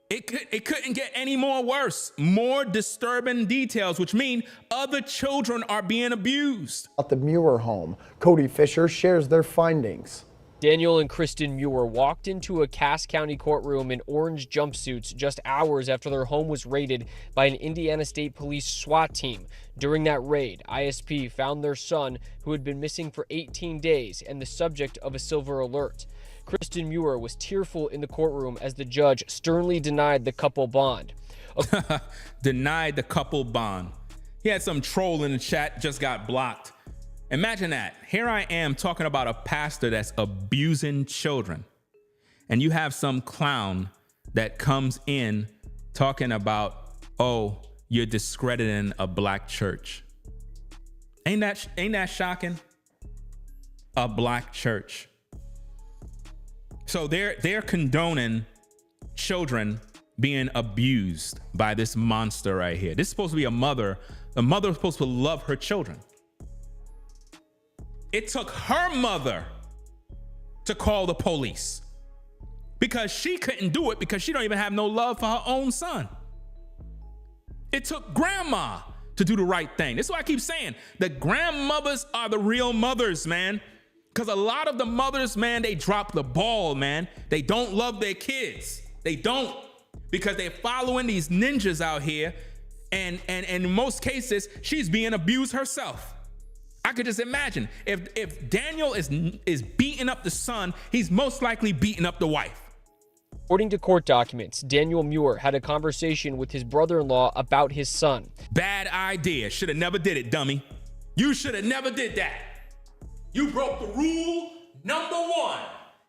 It couldn't get any more worse. More disturbing details, which mean other children are being abused. At the Muir home, Cody Fisher shares their findings. Daniel and Kristen Muir walked into a Cass County courtroom in orange jumpsuits just hours after their home was raided by an Indiana State Police SWAT team. During that raid, ISP found their son, who had been missing for 18 days and the subject of a silver alert. Kristen Muir was tearful in the courtroom as the judge sternly denied the couple bond. Denied the couple bond. He had some troll in the chat, just got blocked. Imagine that. Here I am talking about a pastor that's abusing children, and you have some clown that comes in talking about, oh, you're discrediting a black church. Ain't that shocking? A black church. So they're condoning children being abused by this monster right here. This is supposed to be a mother. A mother is supposed to love her children. It took her mother to call the police because she couldn't do it because she don't even have no love for her own son. It took grandma to do the right thing. This is why I keep saying the grandmothers are the real mothers, man. Because a lot of the mothers, man, they drop the ball, man. They don't love their kids. They don't, because they're following these ninjas out here. And in most cases, she's being abused herself. I could just imagine if Daniel is beating up the son, he's most likely beating up the wife. According to court documents, Daniel Muir had a conversation with his brother-in-law about his son. Bad idea. Should have never did it, dummy. You should have never did that. You broke the rule. Number 1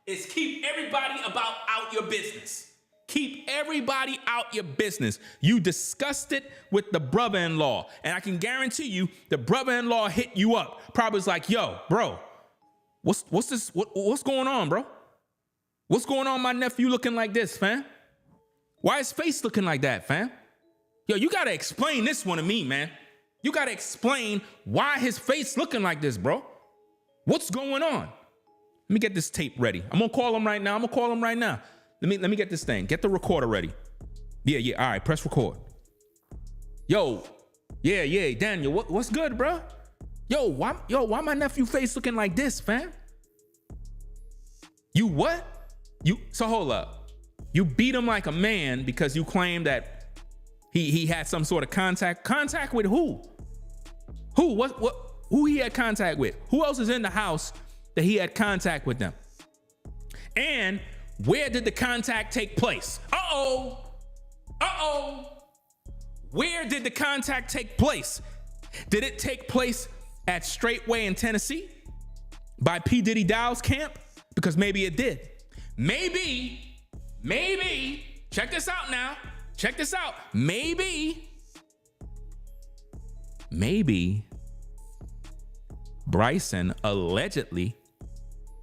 is keep everybody out your business. Keep everybody out your business. You discussed it with the brother-in-law, and I can guarantee you the brother-in-law hit you up. Probably was like, yo, bro, what's this? What's going on, bro? What's going on, my nephew looking like this, fam? Why his face looking like that, fam? Yo, you gotta explain this one to me, man. You gotta explain why his face looking like this, bro. What's going on? Let me get this tape ready. I'm gonna call him right now. Let me get this thing. Get the recorder ready. Yeah. All right, press record. Yo, yeah, Daniel, what's good, bro? Yo, why my nephew face looking like this, fam? You what? So hold up. You beat him like a man because you claim that he had some sort of contact. Contact with who? Who? Who he had contact with? Who else is in the house that he had contact with them? And where did the contact take place? Where did the contact take place? Did it take place at Straitway in Tennessee by P. Diddy Dow's camp? Because maybe it did. Maybe, check this out now. Check this out. Maybe Bryson allegedly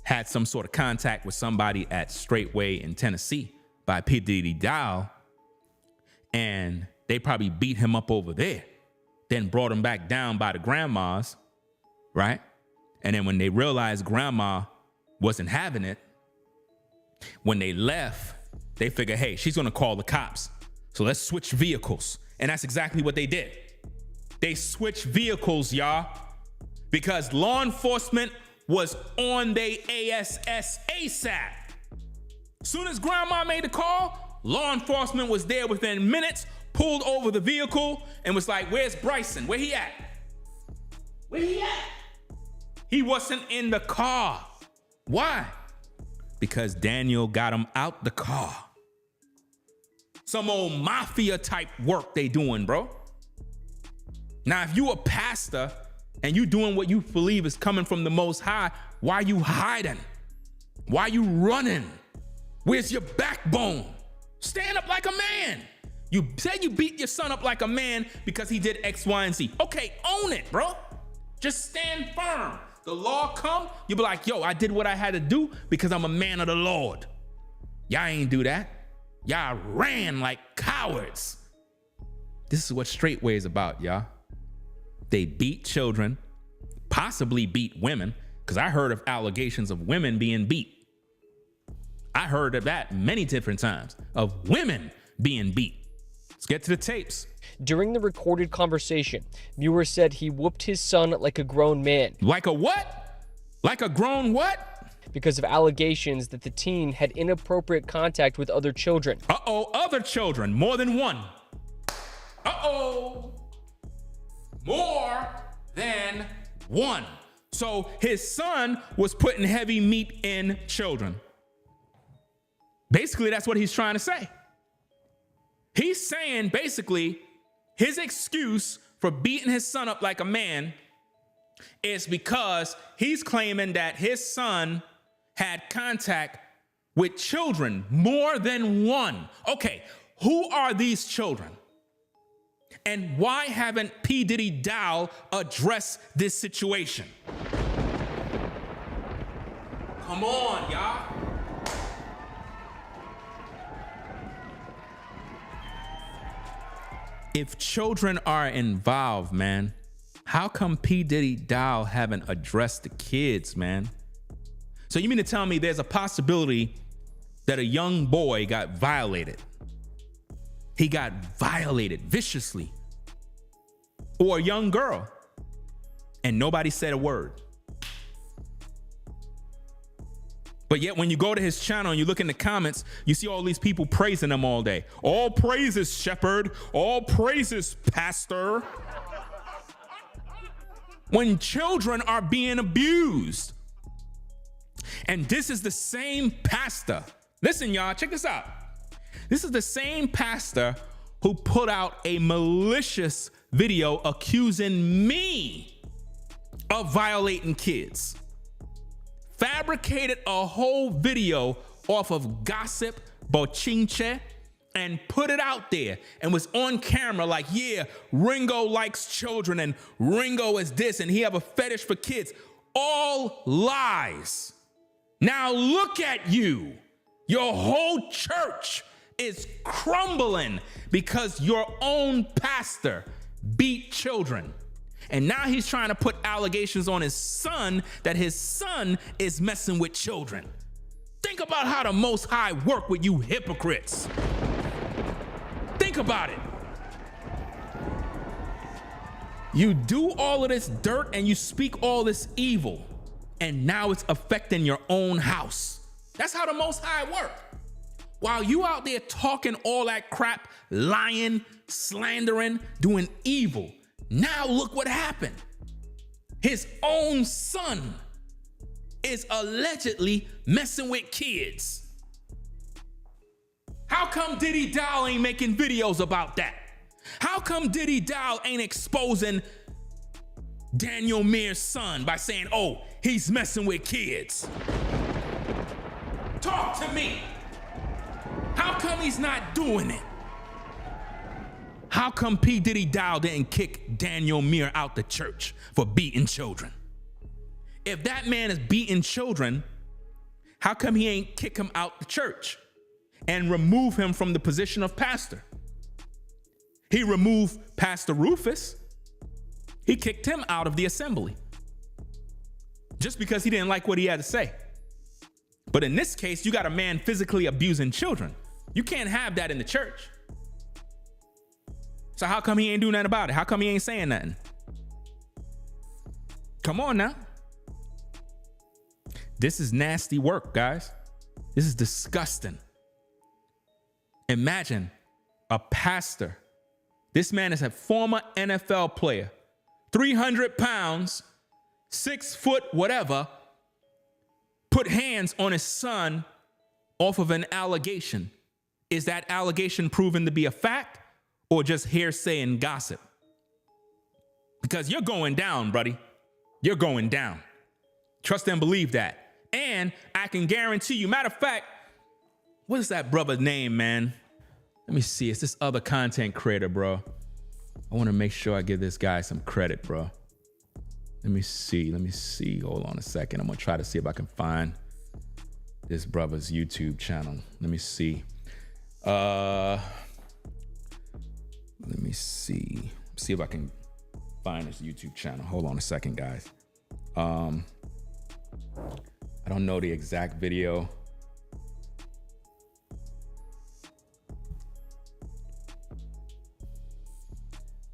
had some sort of contact with somebody at Straitway in Tennessee by P. Diddy Dow, and they probably beat him up over there, then brought him back down by the grandmas, right? And then when they realized grandma wasn't having it, when they left, they figured, hey, she's gonna call the cops. So let's switch vehicles. And that's exactly what they did. They switched vehicles, y'all, because law enforcement was on their ASS ASAP. Soon as grandma made the call, law enforcement was there within minutes, pulled over the vehicle, and was like, where's Bryson? Where he at? Where he at? He wasn't in the car. Why? Because Daniel got him out the car. Some old mafia type work they doing, bro. Now, if you a pastor and you doing what you believe is coming from the Most High, why you hiding? Why you running? Where's your backbone? Stand up like a man. You said you beat your son up like a man because he did X, Y, and Z. Okay, own it, bro. Just stand firm. The law come, you be like, yo, I did what I had to do because I'm a man of the Lord. Y'all ain't do that. Y'all ran like cowards. This is what Straitway is about, y'all. They beat children, possibly beat women, because I heard of allegations of women being beat. I heard of that many different times, of women being beat. Let's get to the tapes. During the recorded conversation, Muir said he whooped his son like a grown man. Like a what? Like a grown what? Because of allegations that the teen had inappropriate contact with other children. Uh-oh, other children, more than one. Uh-oh, more than one. So his son was putting heavy meat in children. Basically, that's what he's trying to say. He's saying, basically, his excuse for beating his son up like a man is because he's claiming that his son had contact with children, more than one. Okay, who are these children? And why haven't P. Diddy Dow addressed this situation? Come on, y'all. If children are involved, man, how come P. Diddy Dow haven't addressed the kids, man? So you mean to tell me there's a possibility that a young boy got violated? He got violated viciously. Or a young girl, and nobody said a word. But yet when you go to his channel and you look in the comments, you see all these people praising him all day. All praises, shepherd. All praises, pastor. When children are being abused. And this is the same pastor. Listen, y'all, check this out. This is the same pastor who put out a malicious video accusing me of violating kids. Fabricated a whole video off of gossip, bochinche, and put it out there and was on camera like, yeah, Ringo likes children and Ringo is this and he have a fetish for kids. All lies. Now look at you. Your whole church is crumbling because your own pastor beat children. And now he's trying to put allegations on his son that his son is messing with children. Think about how the Most High work with you hypocrites. Think about it. You do all of this dirt and you speak all this evil, and now it's affecting your own house. That's how the Most High work. While you out there talking all that crap, lying, slandering, doing evil. Now look what happened. His own son is allegedly messing with kids. How come Diddy Dow ain't making videos about that? How come Diddy Dow ain't exposing Daniel Muir's son by saying, oh, he's messing with kids? Talk to me. How come he's not doing it? How come P. Diddy Dow didn't kick Daniel Muir out the church for beating children? If that man is beating children, how come he ain't kick him out the church and remove him from the position of pastor? He removed Pastor Rufus. He kicked him out of the assembly just because he didn't like what he had to say. But in this case, you got a man physically abusing children. You can't have that in the church. So how come he ain't doing nothing about it? How come he ain't saying nothing? Come on now. This is nasty work, guys. This is disgusting. Imagine a pastor. This man is a former NFL player, 300 pounds, 6 foot, whatever, put hands on his son off of an allegation. Is that allegation proven to be a fact or just hearsay and gossip? Because you're going down, buddy. You're going down. Trust and believe that. And I can guarantee you, matter of fact, what is that brother's name, man? Let me see. It's this other content creator, bro. I want to make sure I give this guy some credit, bro. Let me see. Hold on a second. I'm going to try to see if I can find this brother's YouTube channel. Let me see. Let me see. See if I can find his YouTube channel. Hold on a second, guys. I don't know the exact video.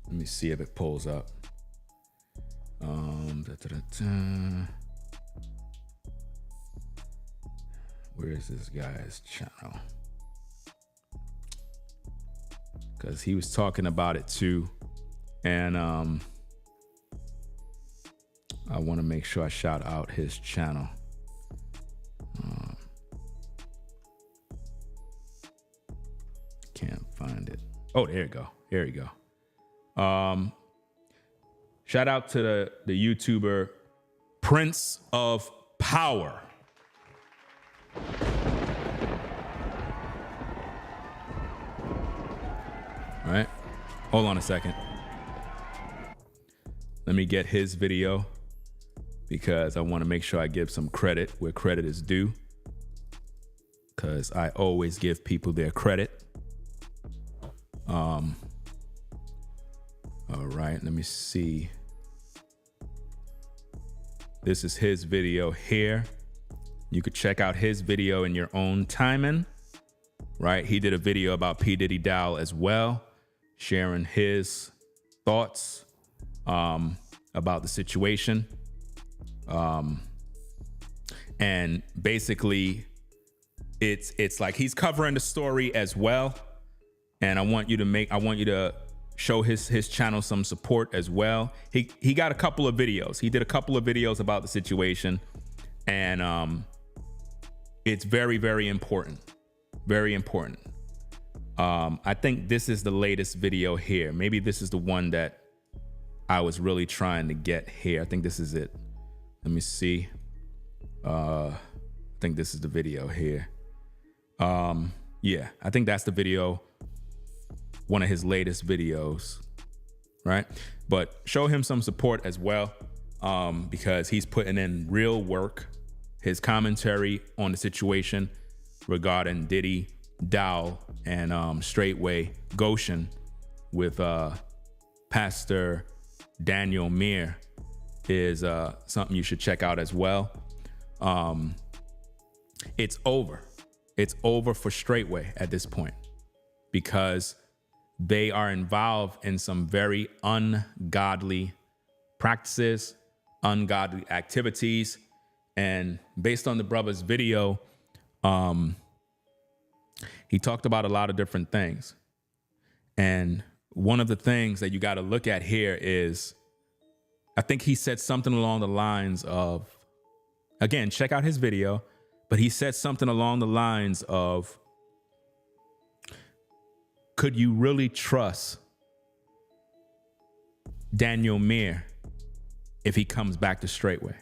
Let me see if it pulls up. Where is this guy's channel? Because he was talking about it too. And I want to make sure I shout out his channel. Can't find it. Oh, there you go. Here you go. Shout out to the YouTuber Prince of Power. All right, hold on a second. Let me get his video because I want to make sure I give some credit where credit is due, because I always give people their credit. All right, let me see. This is his video here. You could check out his video in your own timing, right? He did a video about P. Diddy Dow as well, sharing his thoughts about the situation. And basically it's like he's covering the story as well. And I want you to show his channel some support as well. He got a couple of videos. He did a couple of videos about the situation, and it's very, very important. Very important. I think this is the latest video here. Maybe this is the one that I was really trying to get here. I think this is it. Let me see. I think this is the video here. Yeah, I think that's the video. One of his latest videos, right? But show him some support as well, because he's putting in real work. His commentary on the situation regarding Diddy Dow and Straitway Goshen with Pastor Daniel Muir is something you should check out as well. It's over. It's over for Straitway at this point, because they are involved in some very ungodly practices, ungodly activities. And based on the brother's video, he talked about a lot of different things. And one of the things that you got to look at here is, I think he said something along the lines of, again, check out his video, but he said something along the lines of, could you really trust Daniel Muir if he comes back to Straitway?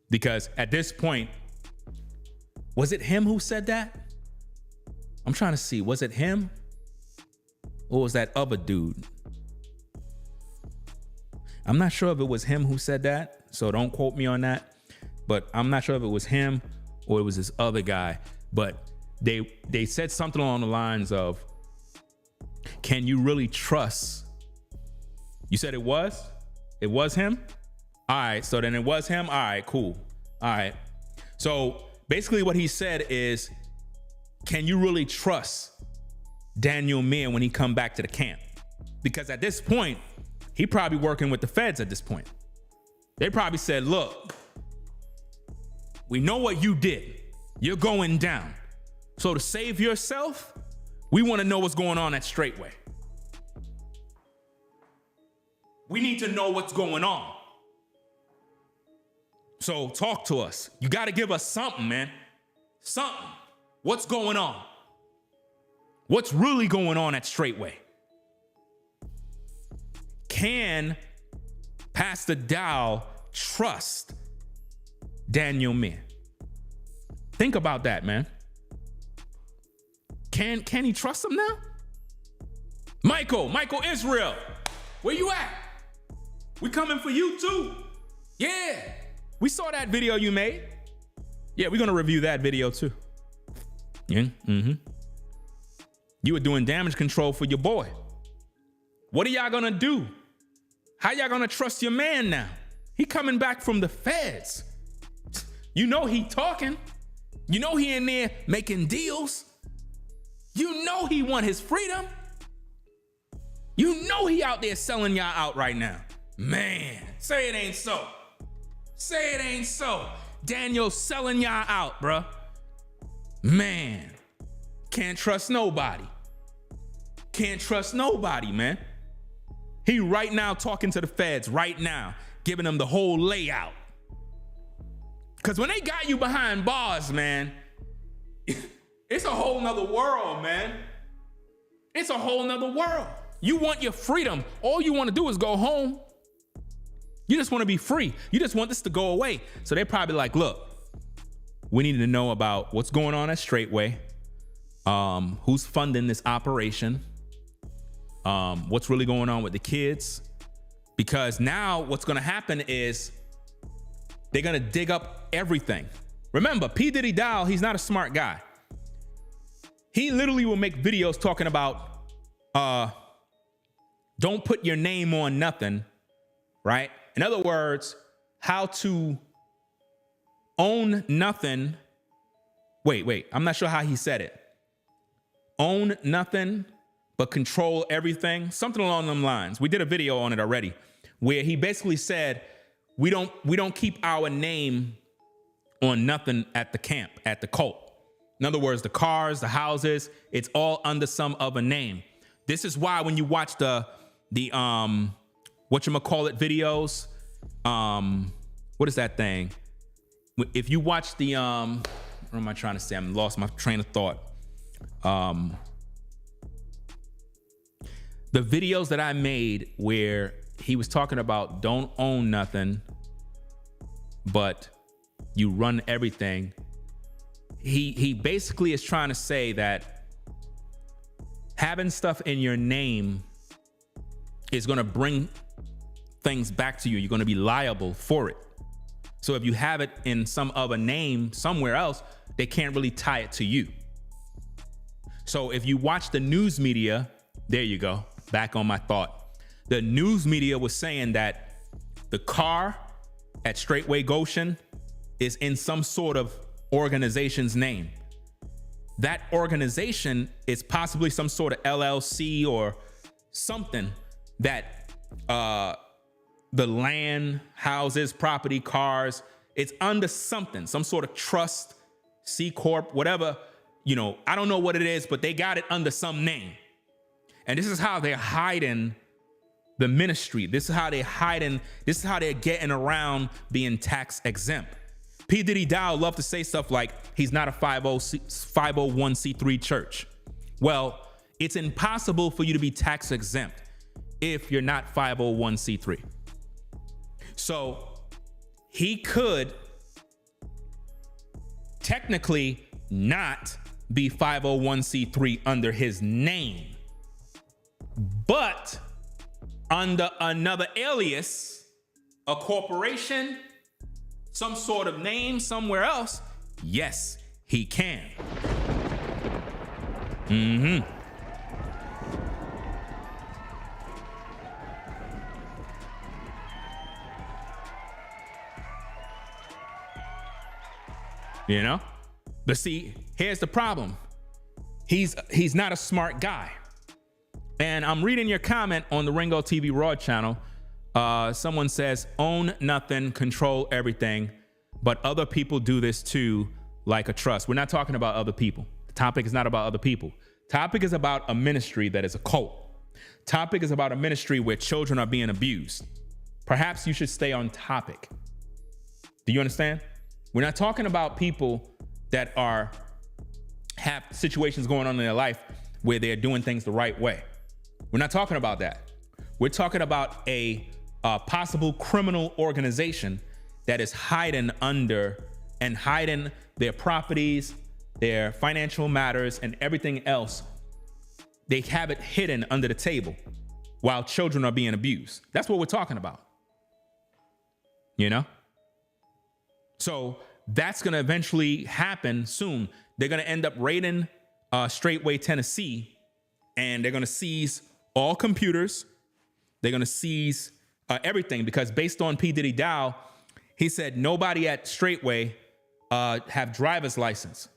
Because at this point, was it him who said that? I'm trying to see, was it him or was that other dude? I'm not sure if it was him who said that, so don't quote me on that, but I'm not sure if it was him or it was this other guy, but they said something along the lines of, can you really trust? You said it was him? All right, so then it was him. All right, cool. All right. So basically what he said is, can you really trust Daniel Muir when he come back to the camp? Because at this point, he probably working with the feds at this point. They probably said, look, we know what you did. You're going down. So to save yourself, we want to know what's going on at Straitway. We need to know what's going on. So talk to us. You got to give us something, man. Something. What's going on? What's really going on at Straitway? Can Pastor Dow trust Daniel Muir? Think about that, man. Can he trust him now? Michael Israel, where you at? We coming for you too. Yeah, we saw that video you made. Yeah, we're gonna review that video too. Yeah, You were doing damage control for your boy. What are y'all gonna do? How y'all gonna trust your man now? He coming back from the feds. You know he talking. You know he in there making deals. You know he want his freedom. You know he out there selling y'all out right now. Man, say it ain't so. Say it ain't so. Daniel selling y'all out, bruh. Man, can't trust nobody. Can't trust nobody, man. He right now talking to the feds right now, giving them the whole layout. Because when they got you behind bars, man, it's a whole nother world, man. It's a whole nother world. You want your freedom. All you want to do is go home. You just want to be free. You just want this to go away. So they're probably like, look, we need to know about what's going on at Straitway, who's funding this operation, what's really going on with the kids. Because now what's going to happen is they're going to dig up everything. Remember, P. Diddy Dow, he's not a smart guy. He literally will make videos talking about, don't put your name on nothing, right? In other words, how to own nothing. Wait, I'm not sure how he said it. Own nothing, but control everything. Something along them lines. We did a video on it already, where he basically said, we don't keep our name on nothing at the camp, at the cult. In other words, the cars, the houses, it's all under some other name. This is why when you watch the whatchamacallit videos, what is that thing? If you watch the, what am I trying to say? I'm lost my train of thought. The videos that I made where he was talking about don't own nothing, but you run everything. He basically is trying to say that having stuff in your name is going to bring things back to you. You're going to be liable for it. So if you have it in some other name somewhere else, they can't really tie it to you. So if you watch the news media, there you go, back on my thought. The news media was saying that the car at Straitway Goshen is in some sort of organization's name. That organization is possibly some sort of LLC or something that the land, houses, property, cars, it's under something, some sort of trust, C Corp, whatever, I don't know what it is, but they got it under some name. And this is how they're hiding the ministry. This is how they're getting around being tax exempt. P. Diddy Dow love to say stuff like he's not a 501c3 church. Well, it's impossible for you to be tax exempt if you're not 501c3. So he could technically not be 501c3 under his name, but under another alias, a corporation, some sort of name somewhere else, yes, he can. You know? But see, here's the problem. He's not a smart guy. And I'm reading your comment on the Ringo TV Raw channel. Someone says, own nothing, control everything, but other people do this too, like a trust. We're not talking about other people. The topic is not about other people. Topic is about a ministry that is a cult. Topic is about a ministry where children are being abused. Perhaps you should stay on topic. Do you understand? We're not talking about people that have situations going on in their life where they're doing things the right way. We're not talking about that. We're talking about a possible criminal organization that is hiding their properties, their financial matters, and everything else. They have it hidden under the table while children are being abused. That's what we're talking about. You know? So that's going to eventually happen soon. They're going to end up raiding Straitway, Tennessee, and they're going to seize all computers. They're going to seize everything, because based on P. Diddy Dow, he said nobody at Straitway have driver's license.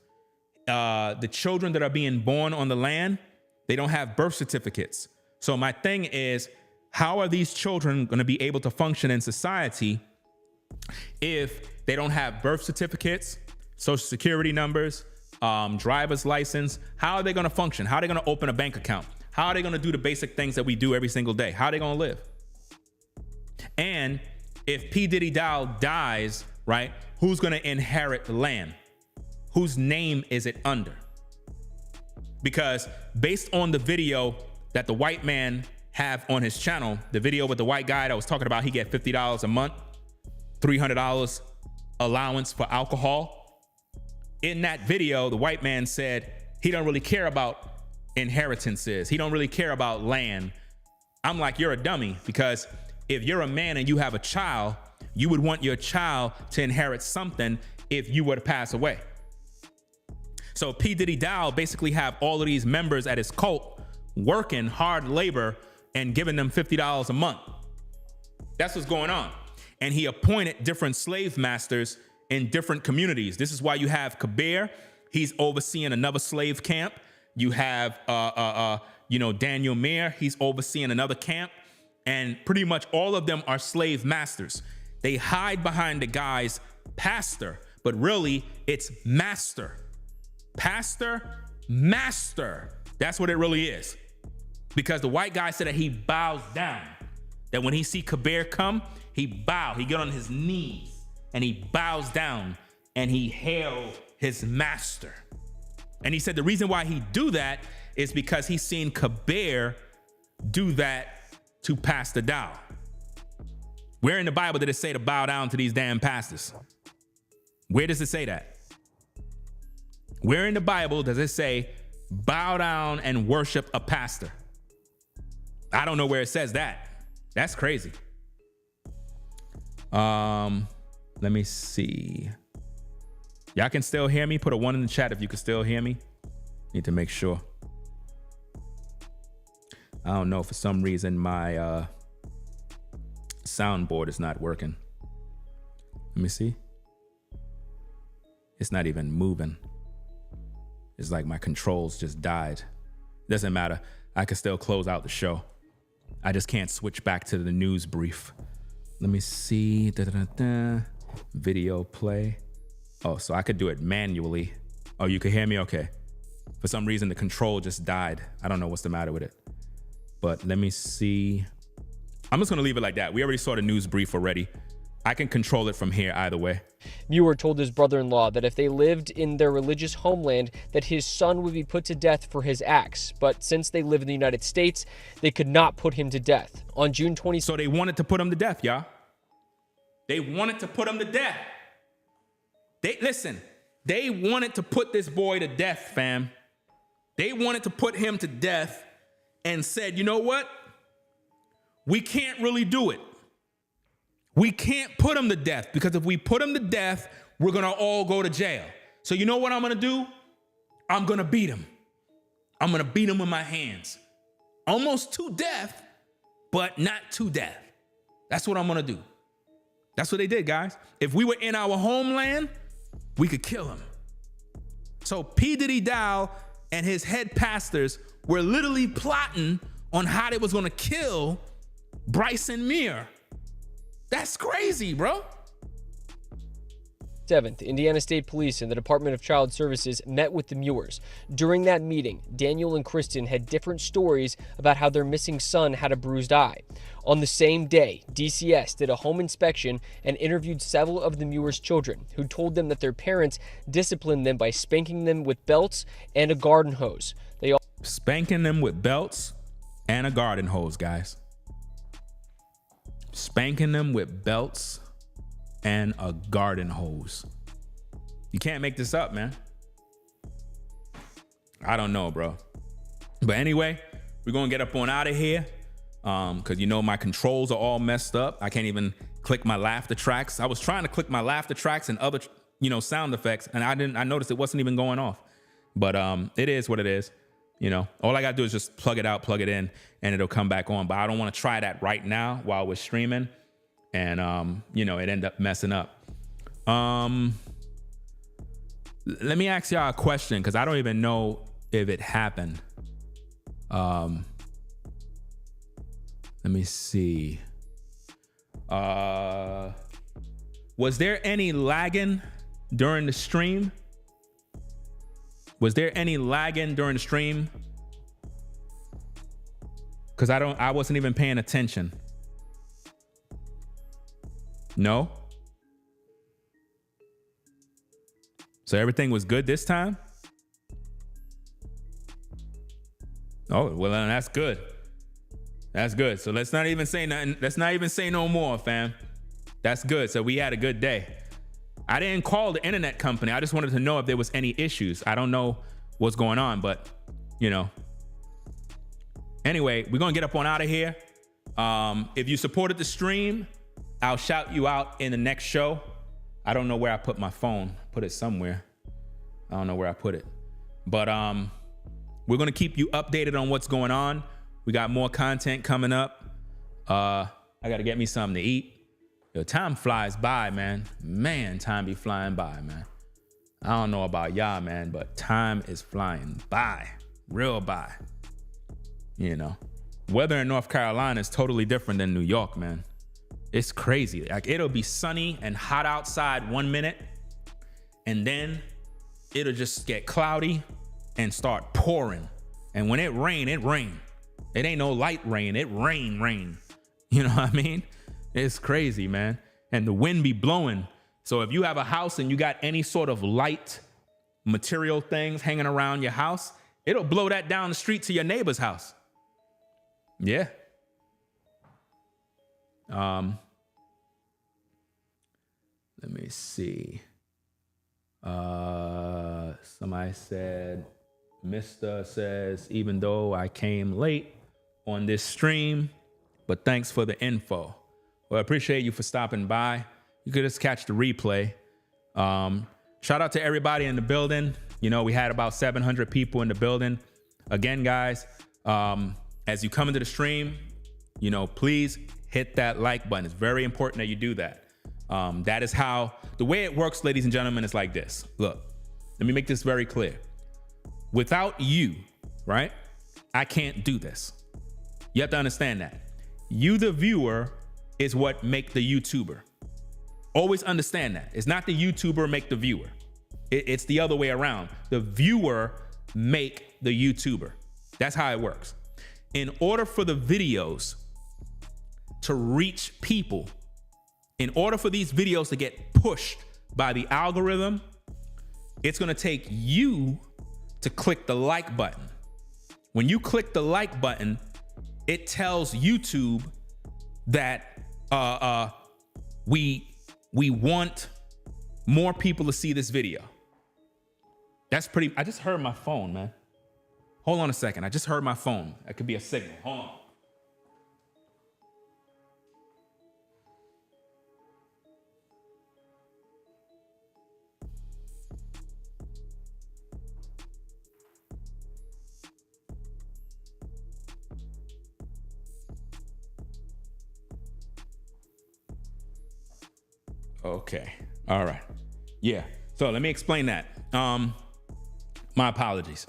The children that are being born on the land, they don't have birth certificates. So my thing is, how are these children going to be able to function in society if they don't have birth certificates, social security numbers, driver's license? How are they going to function? How are they going to open a bank account? How are they going to do the basic things that we do every single day? How are they going to live? And if P. Diddy Dow dies, right, who's going to inherit the land? Whose name is it under? Because based on the video that the white man have on his channel, the video with the white guy that was talking about he get $50 a month, $300 allowance for alcohol. In that video, the white man said he don't really care about inheritances. He don't really care about land. I'm like, you're a dummy, because if you're a man and you have a child, you would want your child to inherit something if you were to pass away. So P. Diddy Dow basically have all of these members at his cult working hard labor and giving them $50 a month. That's what's going on. And he appointed different slave masters in different communities. This is why you have Kabir. He's overseeing another slave camp. You have, Daniel Muir. He's overseeing another camp. And pretty much all of them are slave masters. They hide behind the guy's pastor, but really it's master. Pastor, master. That's what it really is. Because the white guy said that he bows down. That when he see Kabir come, he get on his knees and he bows down and he hail his master. And he said the reason why he do that is because he's seen Kabir do that to Pastor Dow. Where in the Bible did it say to bow down to these damn pastors? Where does it say that? Where in the Bible does it say bow down and worship a pastor? I don't know where it says that. That's crazy. Let me see. Y'all can still hear me? Put a 1 in the chat if you can still hear me. Need to make sure. I don't know, for some reason my soundboard is not working. Let me see. It's not even moving. It's like my controls just died. Doesn't matter. I can still close out the show. I just can't switch back to the news brief. Let me see. Video play. Oh, so I could do it manually. Oh, you can hear me? Okay. For some reason, the control just died. I don't know what's the matter with it. But let me see. I'm just gonna leave it like that. We already saw the news brief already. I can control it from here either way. Muir told his brother-in-law that if they lived in their religious homeland, that his son would be put to death for his acts. But since they live in the United States, they could not put him to death. On June 20. So they wanted to put him to death, y'all. They wanted to put him to death. They wanted to put this boy to death, fam. They wanted to put him to death and said, you know what? We can't really do it. We can't put him to death because if we put him to death, we're going to all go to jail. So you know what I'm going to do? I'm going to beat him. I'm going to beat him with my hands. Almost to death, but not to death. That's what I'm going to do. That's what they did, guys. If we were in our homeland, we could kill him. So P. Diddy Dow and his head pastors were literally plotting on how they was going to kill Bryson Muir. That's crazy, bro. 7th, Indiana State Police and the Department of Child Services met with the Muirs. During that meeting, Daniel and Kristen had different stories about how their missing son had a bruised eye. On the same day, DCS did a home inspection and interviewed several of the Muirs' children, who told them that their parents disciplined them by spanking them with belts and a garden hose. Spanking them with belts and a garden hose, guys. Spanking them with belts and a garden hose. You can't make this up, man. I don't know, bro. But anyway, we're gonna get up on out of here. Cause you know my controls are all messed up. I can't even click my laughter tracks. I was trying to click my laughter tracks and other, sound effects, and I noticed it wasn't even going off. But it is what it is. All I gotta do is just plug it out, plug it in, and it'll come back on. But I don't want to try that right now while we're streaming, and it end up messing up. Let me ask y'all a question because I don't even know if it happened. Let me see. Was there any lagging during the stream? Was there any lagging during the stream? Because I wasn't even paying attention. No? So everything was good this time? Oh, well, then that's good. That's good. So let's not even say nothing. Let's not even say no more, fam. That's good. So we had a good day. I didn't call the internet company. I just wanted to know if there was any issues. I don't know what's going on, but Anyway, we're gonna get up on out of here. If you supported the stream, I'll shout you out in the next show. I don't know where I put my phone. Put it somewhere. I don't know where I put it. But we're gonna keep you updated on what's going on. We got more content coming up. I gotta get me something to eat. Yo, time flies by, man. Man, time be flying by, man. I don't know about y'all, man, but time is flying by. Real by. Weather in North Carolina is totally different than New York, man. It's crazy. Like, it'll be sunny and hot outside 1 minute, and then it'll just get cloudy and start pouring. And when it rain, it rain. It ain't no light rain. It rain. You know what I mean? It's crazy, man. And the wind be blowing. So if you have a house and you got any sort of light material things hanging around your house, it'll blow that down the street to your neighbor's house. Yeah. Let me see. Somebody said, Mr. says, even though I came late on this stream, but thanks for the info. Well, I appreciate you for stopping by. You could just catch the replay. Shout out to everybody in the building. We had about 700 people in the building. Again, guys, as you come into the stream, please hit that like button. It's very important that you do that. That is how, the way it works, ladies and gentlemen, is like this. Look, let me make this very clear. Without you, right, I can't do this. You have to understand that. You, the viewer, is what make the YouTuber. Always understand that. It's not the YouTuber make the viewer. It's the other way around. The viewer make the YouTuber. That's how it works. in order for the videos to reach people, in order for these videos to get pushed by the algorithm, it's gonna take you to click the like button. When you click the like button, it tells YouTube that we want more people to see this video. That's pretty. I just heard my phone, man. Hold on a second. I just heard my phone. That could be a signal. Hold on. Okay. All right. Yeah. So let me explain that. My apologies.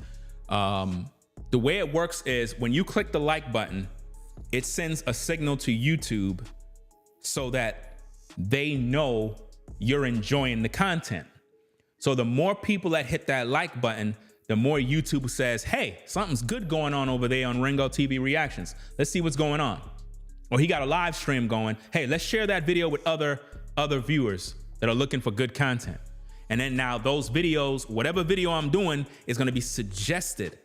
The way it works is when you click the like button, it sends a signal to YouTube so that they know you're enjoying the content. So the more people that hit that like button, the more YouTube says, hey, something's good going on over there on Ringo TV Reactions. Let's see what's going on. Or he got a live stream going. Hey, let's share that video with other viewers that are looking for good content. And then now those videos, whatever video I'm doing, is going to be suggested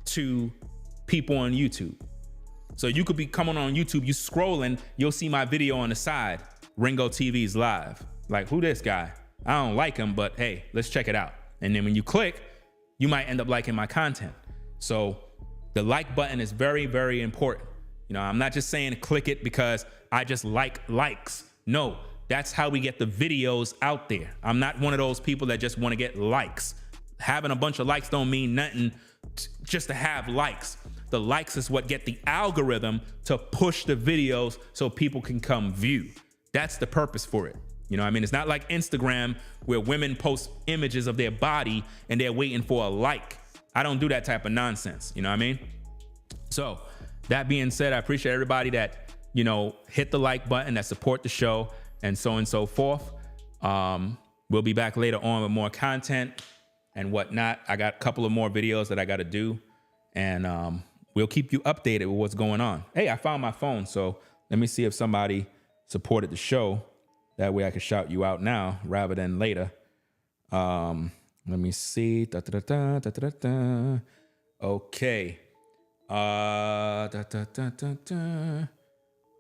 to people on YouTube. So you could be coming on YouTube, you scrolling, you'll see my video on the side, Ringo TV's live. Like, who this guy? I don't like him, but hey, let's check it out. And then when you click, you might end up liking my content. So the like button is very, very important. You know, I'm not just saying click it because I just like likes. No, that's how we get the videos out there. I'm not one of those people that just want to get likes. Having a bunch of likes don't mean nothing just to have likes. The likes is what get the algorithm to push the videos so people can come view. That's the purpose for it. You know what I mean? It's not like Instagram where women post images of their body and they're waiting for a like. I don't do that type of nonsense. You know what I mean? So that being said, I appreciate everybody that, you know, hit the like button, that support the show, and so forth. We'll be back later on with more content and whatnot. I got a couple of more videos that I got to do, and we'll keep you updated with what's going on. Hey, I found my phone, so let me see if somebody supported the show. That way I can shout you out now rather than later. Let me see. Okay. All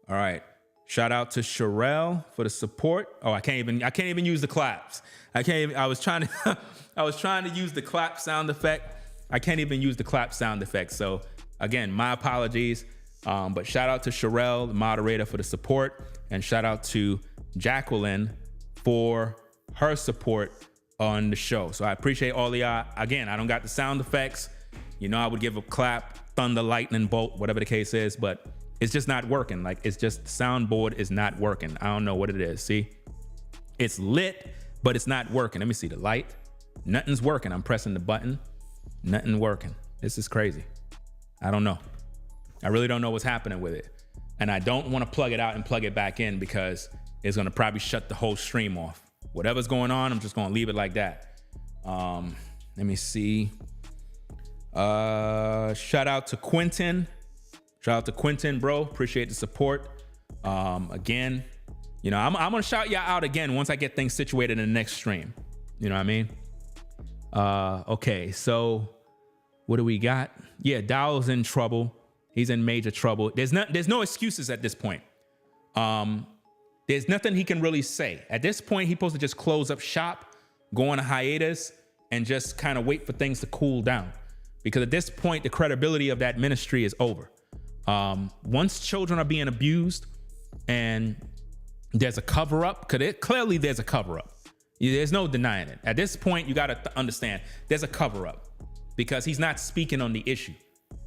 right. Shout out to Sherelle for the support. Oh, I can't even use the claps. I was trying to use the clap sound effect. I can't even use the clap sound effect. So again, my apologies. But shout out to Sherelle, the moderator, for the support, and shout out to Jacqueline for her support on the show. So I appreciate all of y'all. Again, I don't got the sound effects. You know, I would give a clap, thunder, lightning bolt, whatever the case is, but it's just not working. Like, it's just, the soundboard is not working. I don't know what it is. See, it's lit, but it's not working. Let me see the light. Nothing's working. I'm pressing the button. Nothing working. This is crazy. I don't know. I really don't know what's happening with it. And I don't want to plug it out and plug it back in because it's going to probably shut the whole stream off. Whatever's going on, I'm just going to leave it like that. Let me see. Shout out to Quentin. Shout out to Quentin, bro. Appreciate the support. Again, you know, I'm going to shout y'all out again once I get things situated in the next stream. You know what I mean? Okay, so what do we got? Yeah, Dowell's in trouble. He's in major trouble. There's no excuses at this point. There's nothing he can really say. At this point, he's supposed to just close up shop, go on a hiatus, and just kind of wait for things to cool down. Because at this point, the credibility of that ministry is over. Once children are being abused and there's a cover-up, because clearly there's a cover-up. There's no denying it. At this point, you got to understand there's a cover-up because he's not speaking on the issue.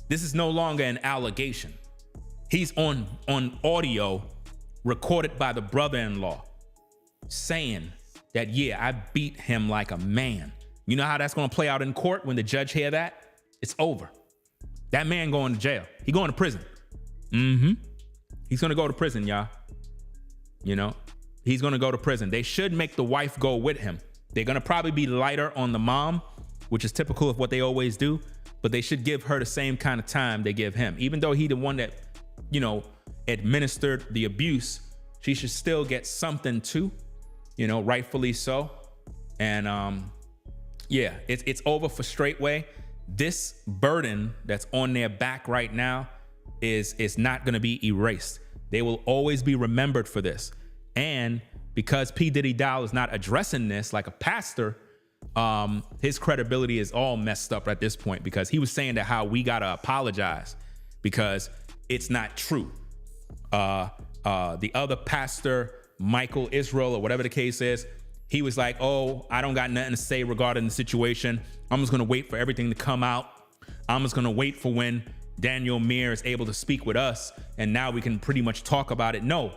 This is no longer an allegation. He's on audio recorded by the brother-in-law saying that, yeah, I beat him like a man. You know how that's going to play out in court when the judge hear that? It's over. That man going to jail. He going to prison. He's going to go to prison, y'all. You know, he's going to go to prison. They should make the wife go with him. They're going to probably be lighter on the mom, which is typical of what they always do. but they should give her the same kind of time they give him. Even though he the one that, you know, administered the abuse, she should still get something too, you know, rightfully so. And yeah, it's over for Straitway. This burden that's on their back right now is not going to be erased. They will always be remembered for this. And because P. Diddy Dow is not addressing this like a pastor, his credibility is all messed up at this point, because he was saying that how we got to apologize because it's not true. The other pastor, Michael Israel, or whatever the case is, he was like, oh, I don't got nothing to say regarding the situation. I'm just going to wait for everything to come out. I'm just going to wait for when Daniel Muir is able to speak with us, and now we can pretty much talk about it. No,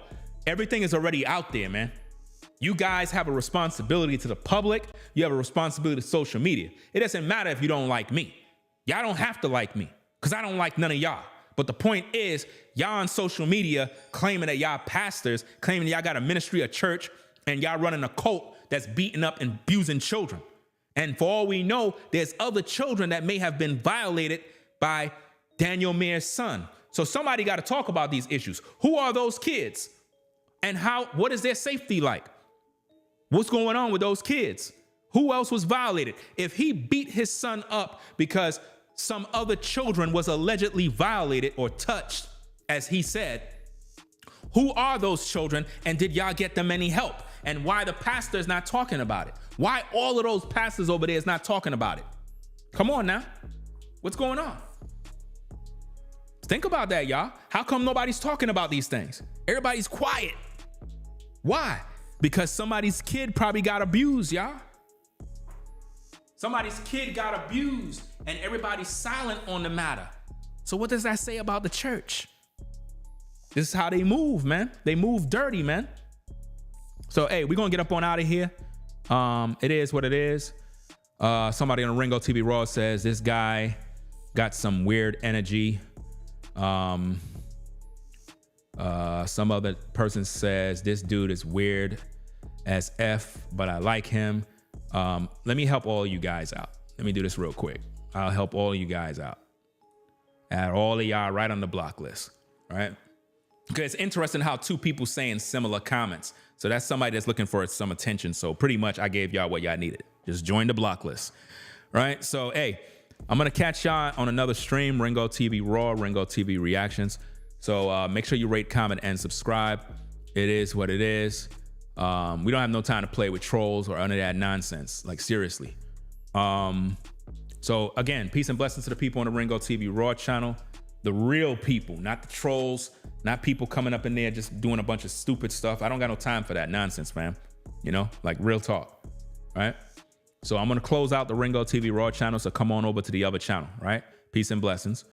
everything is already out there, man. You guys have a responsibility to the public. You have a responsibility to social media. It doesn't matter if you don't like me. Y'all don't have to like me, because I don't like none of y'all. But the point is, y'all on social media claiming that y'all pastors, claiming y'all got a ministry, a church, and y'all running a cult that's beating up and abusing children. And for all we know, there's other children that may have been violated by Daniel Muir's son. So somebody got to talk about these issues. Who are those kids? And what is their safety like? What's going on with those kids? Who else was violated? If he beat his son up because some other children was allegedly violated or touched, as he said, who are those children, and did y'all get them any help? And why the pastor is not talking about it? Why all of those pastors over there is not talking about it? Come on now. What's going on? Think about that, y'all. How come nobody's talking about these things? Everybody's quiet. Why? Because somebody's kid probably got abused, y'all. Somebody's kid got abused and everybody's silent on the matter. So what does that say about the church? This is how they move, man. They move dirty, man. So, hey, we're going to get up on out of here. It is what it is. Somebody on Ringo TV Raw says this guy got some weird energy. Some other person says this dude is weird as F, but I like him. Let me help all you guys out. Let me do this real quick. I'll help all you guys out. Add all of y'all right on the block list, right? Because it's interesting how two people saying similar comments. So that's somebody that's looking for some attention. So pretty much I gave y'all what y'all needed. Just join the block list, right? So, hey, I'm going to catch y'all on another stream, Ringo TV Raw, Ringo TV Reactions. So make sure you rate, comment, and subscribe. It is what it is. We don't have no time to play with trolls or any of that nonsense. Like, seriously. So, again, peace and blessings to the people on the Ringo TV Raw channel. The real people, not the trolls, not people coming up in there just doing a bunch of stupid stuff. I don't got no time for that nonsense, man. You know, like real talk, right? So I'm going to close out the Ringo TV Raw channel. So come on over to the other channel, right? Peace and blessings.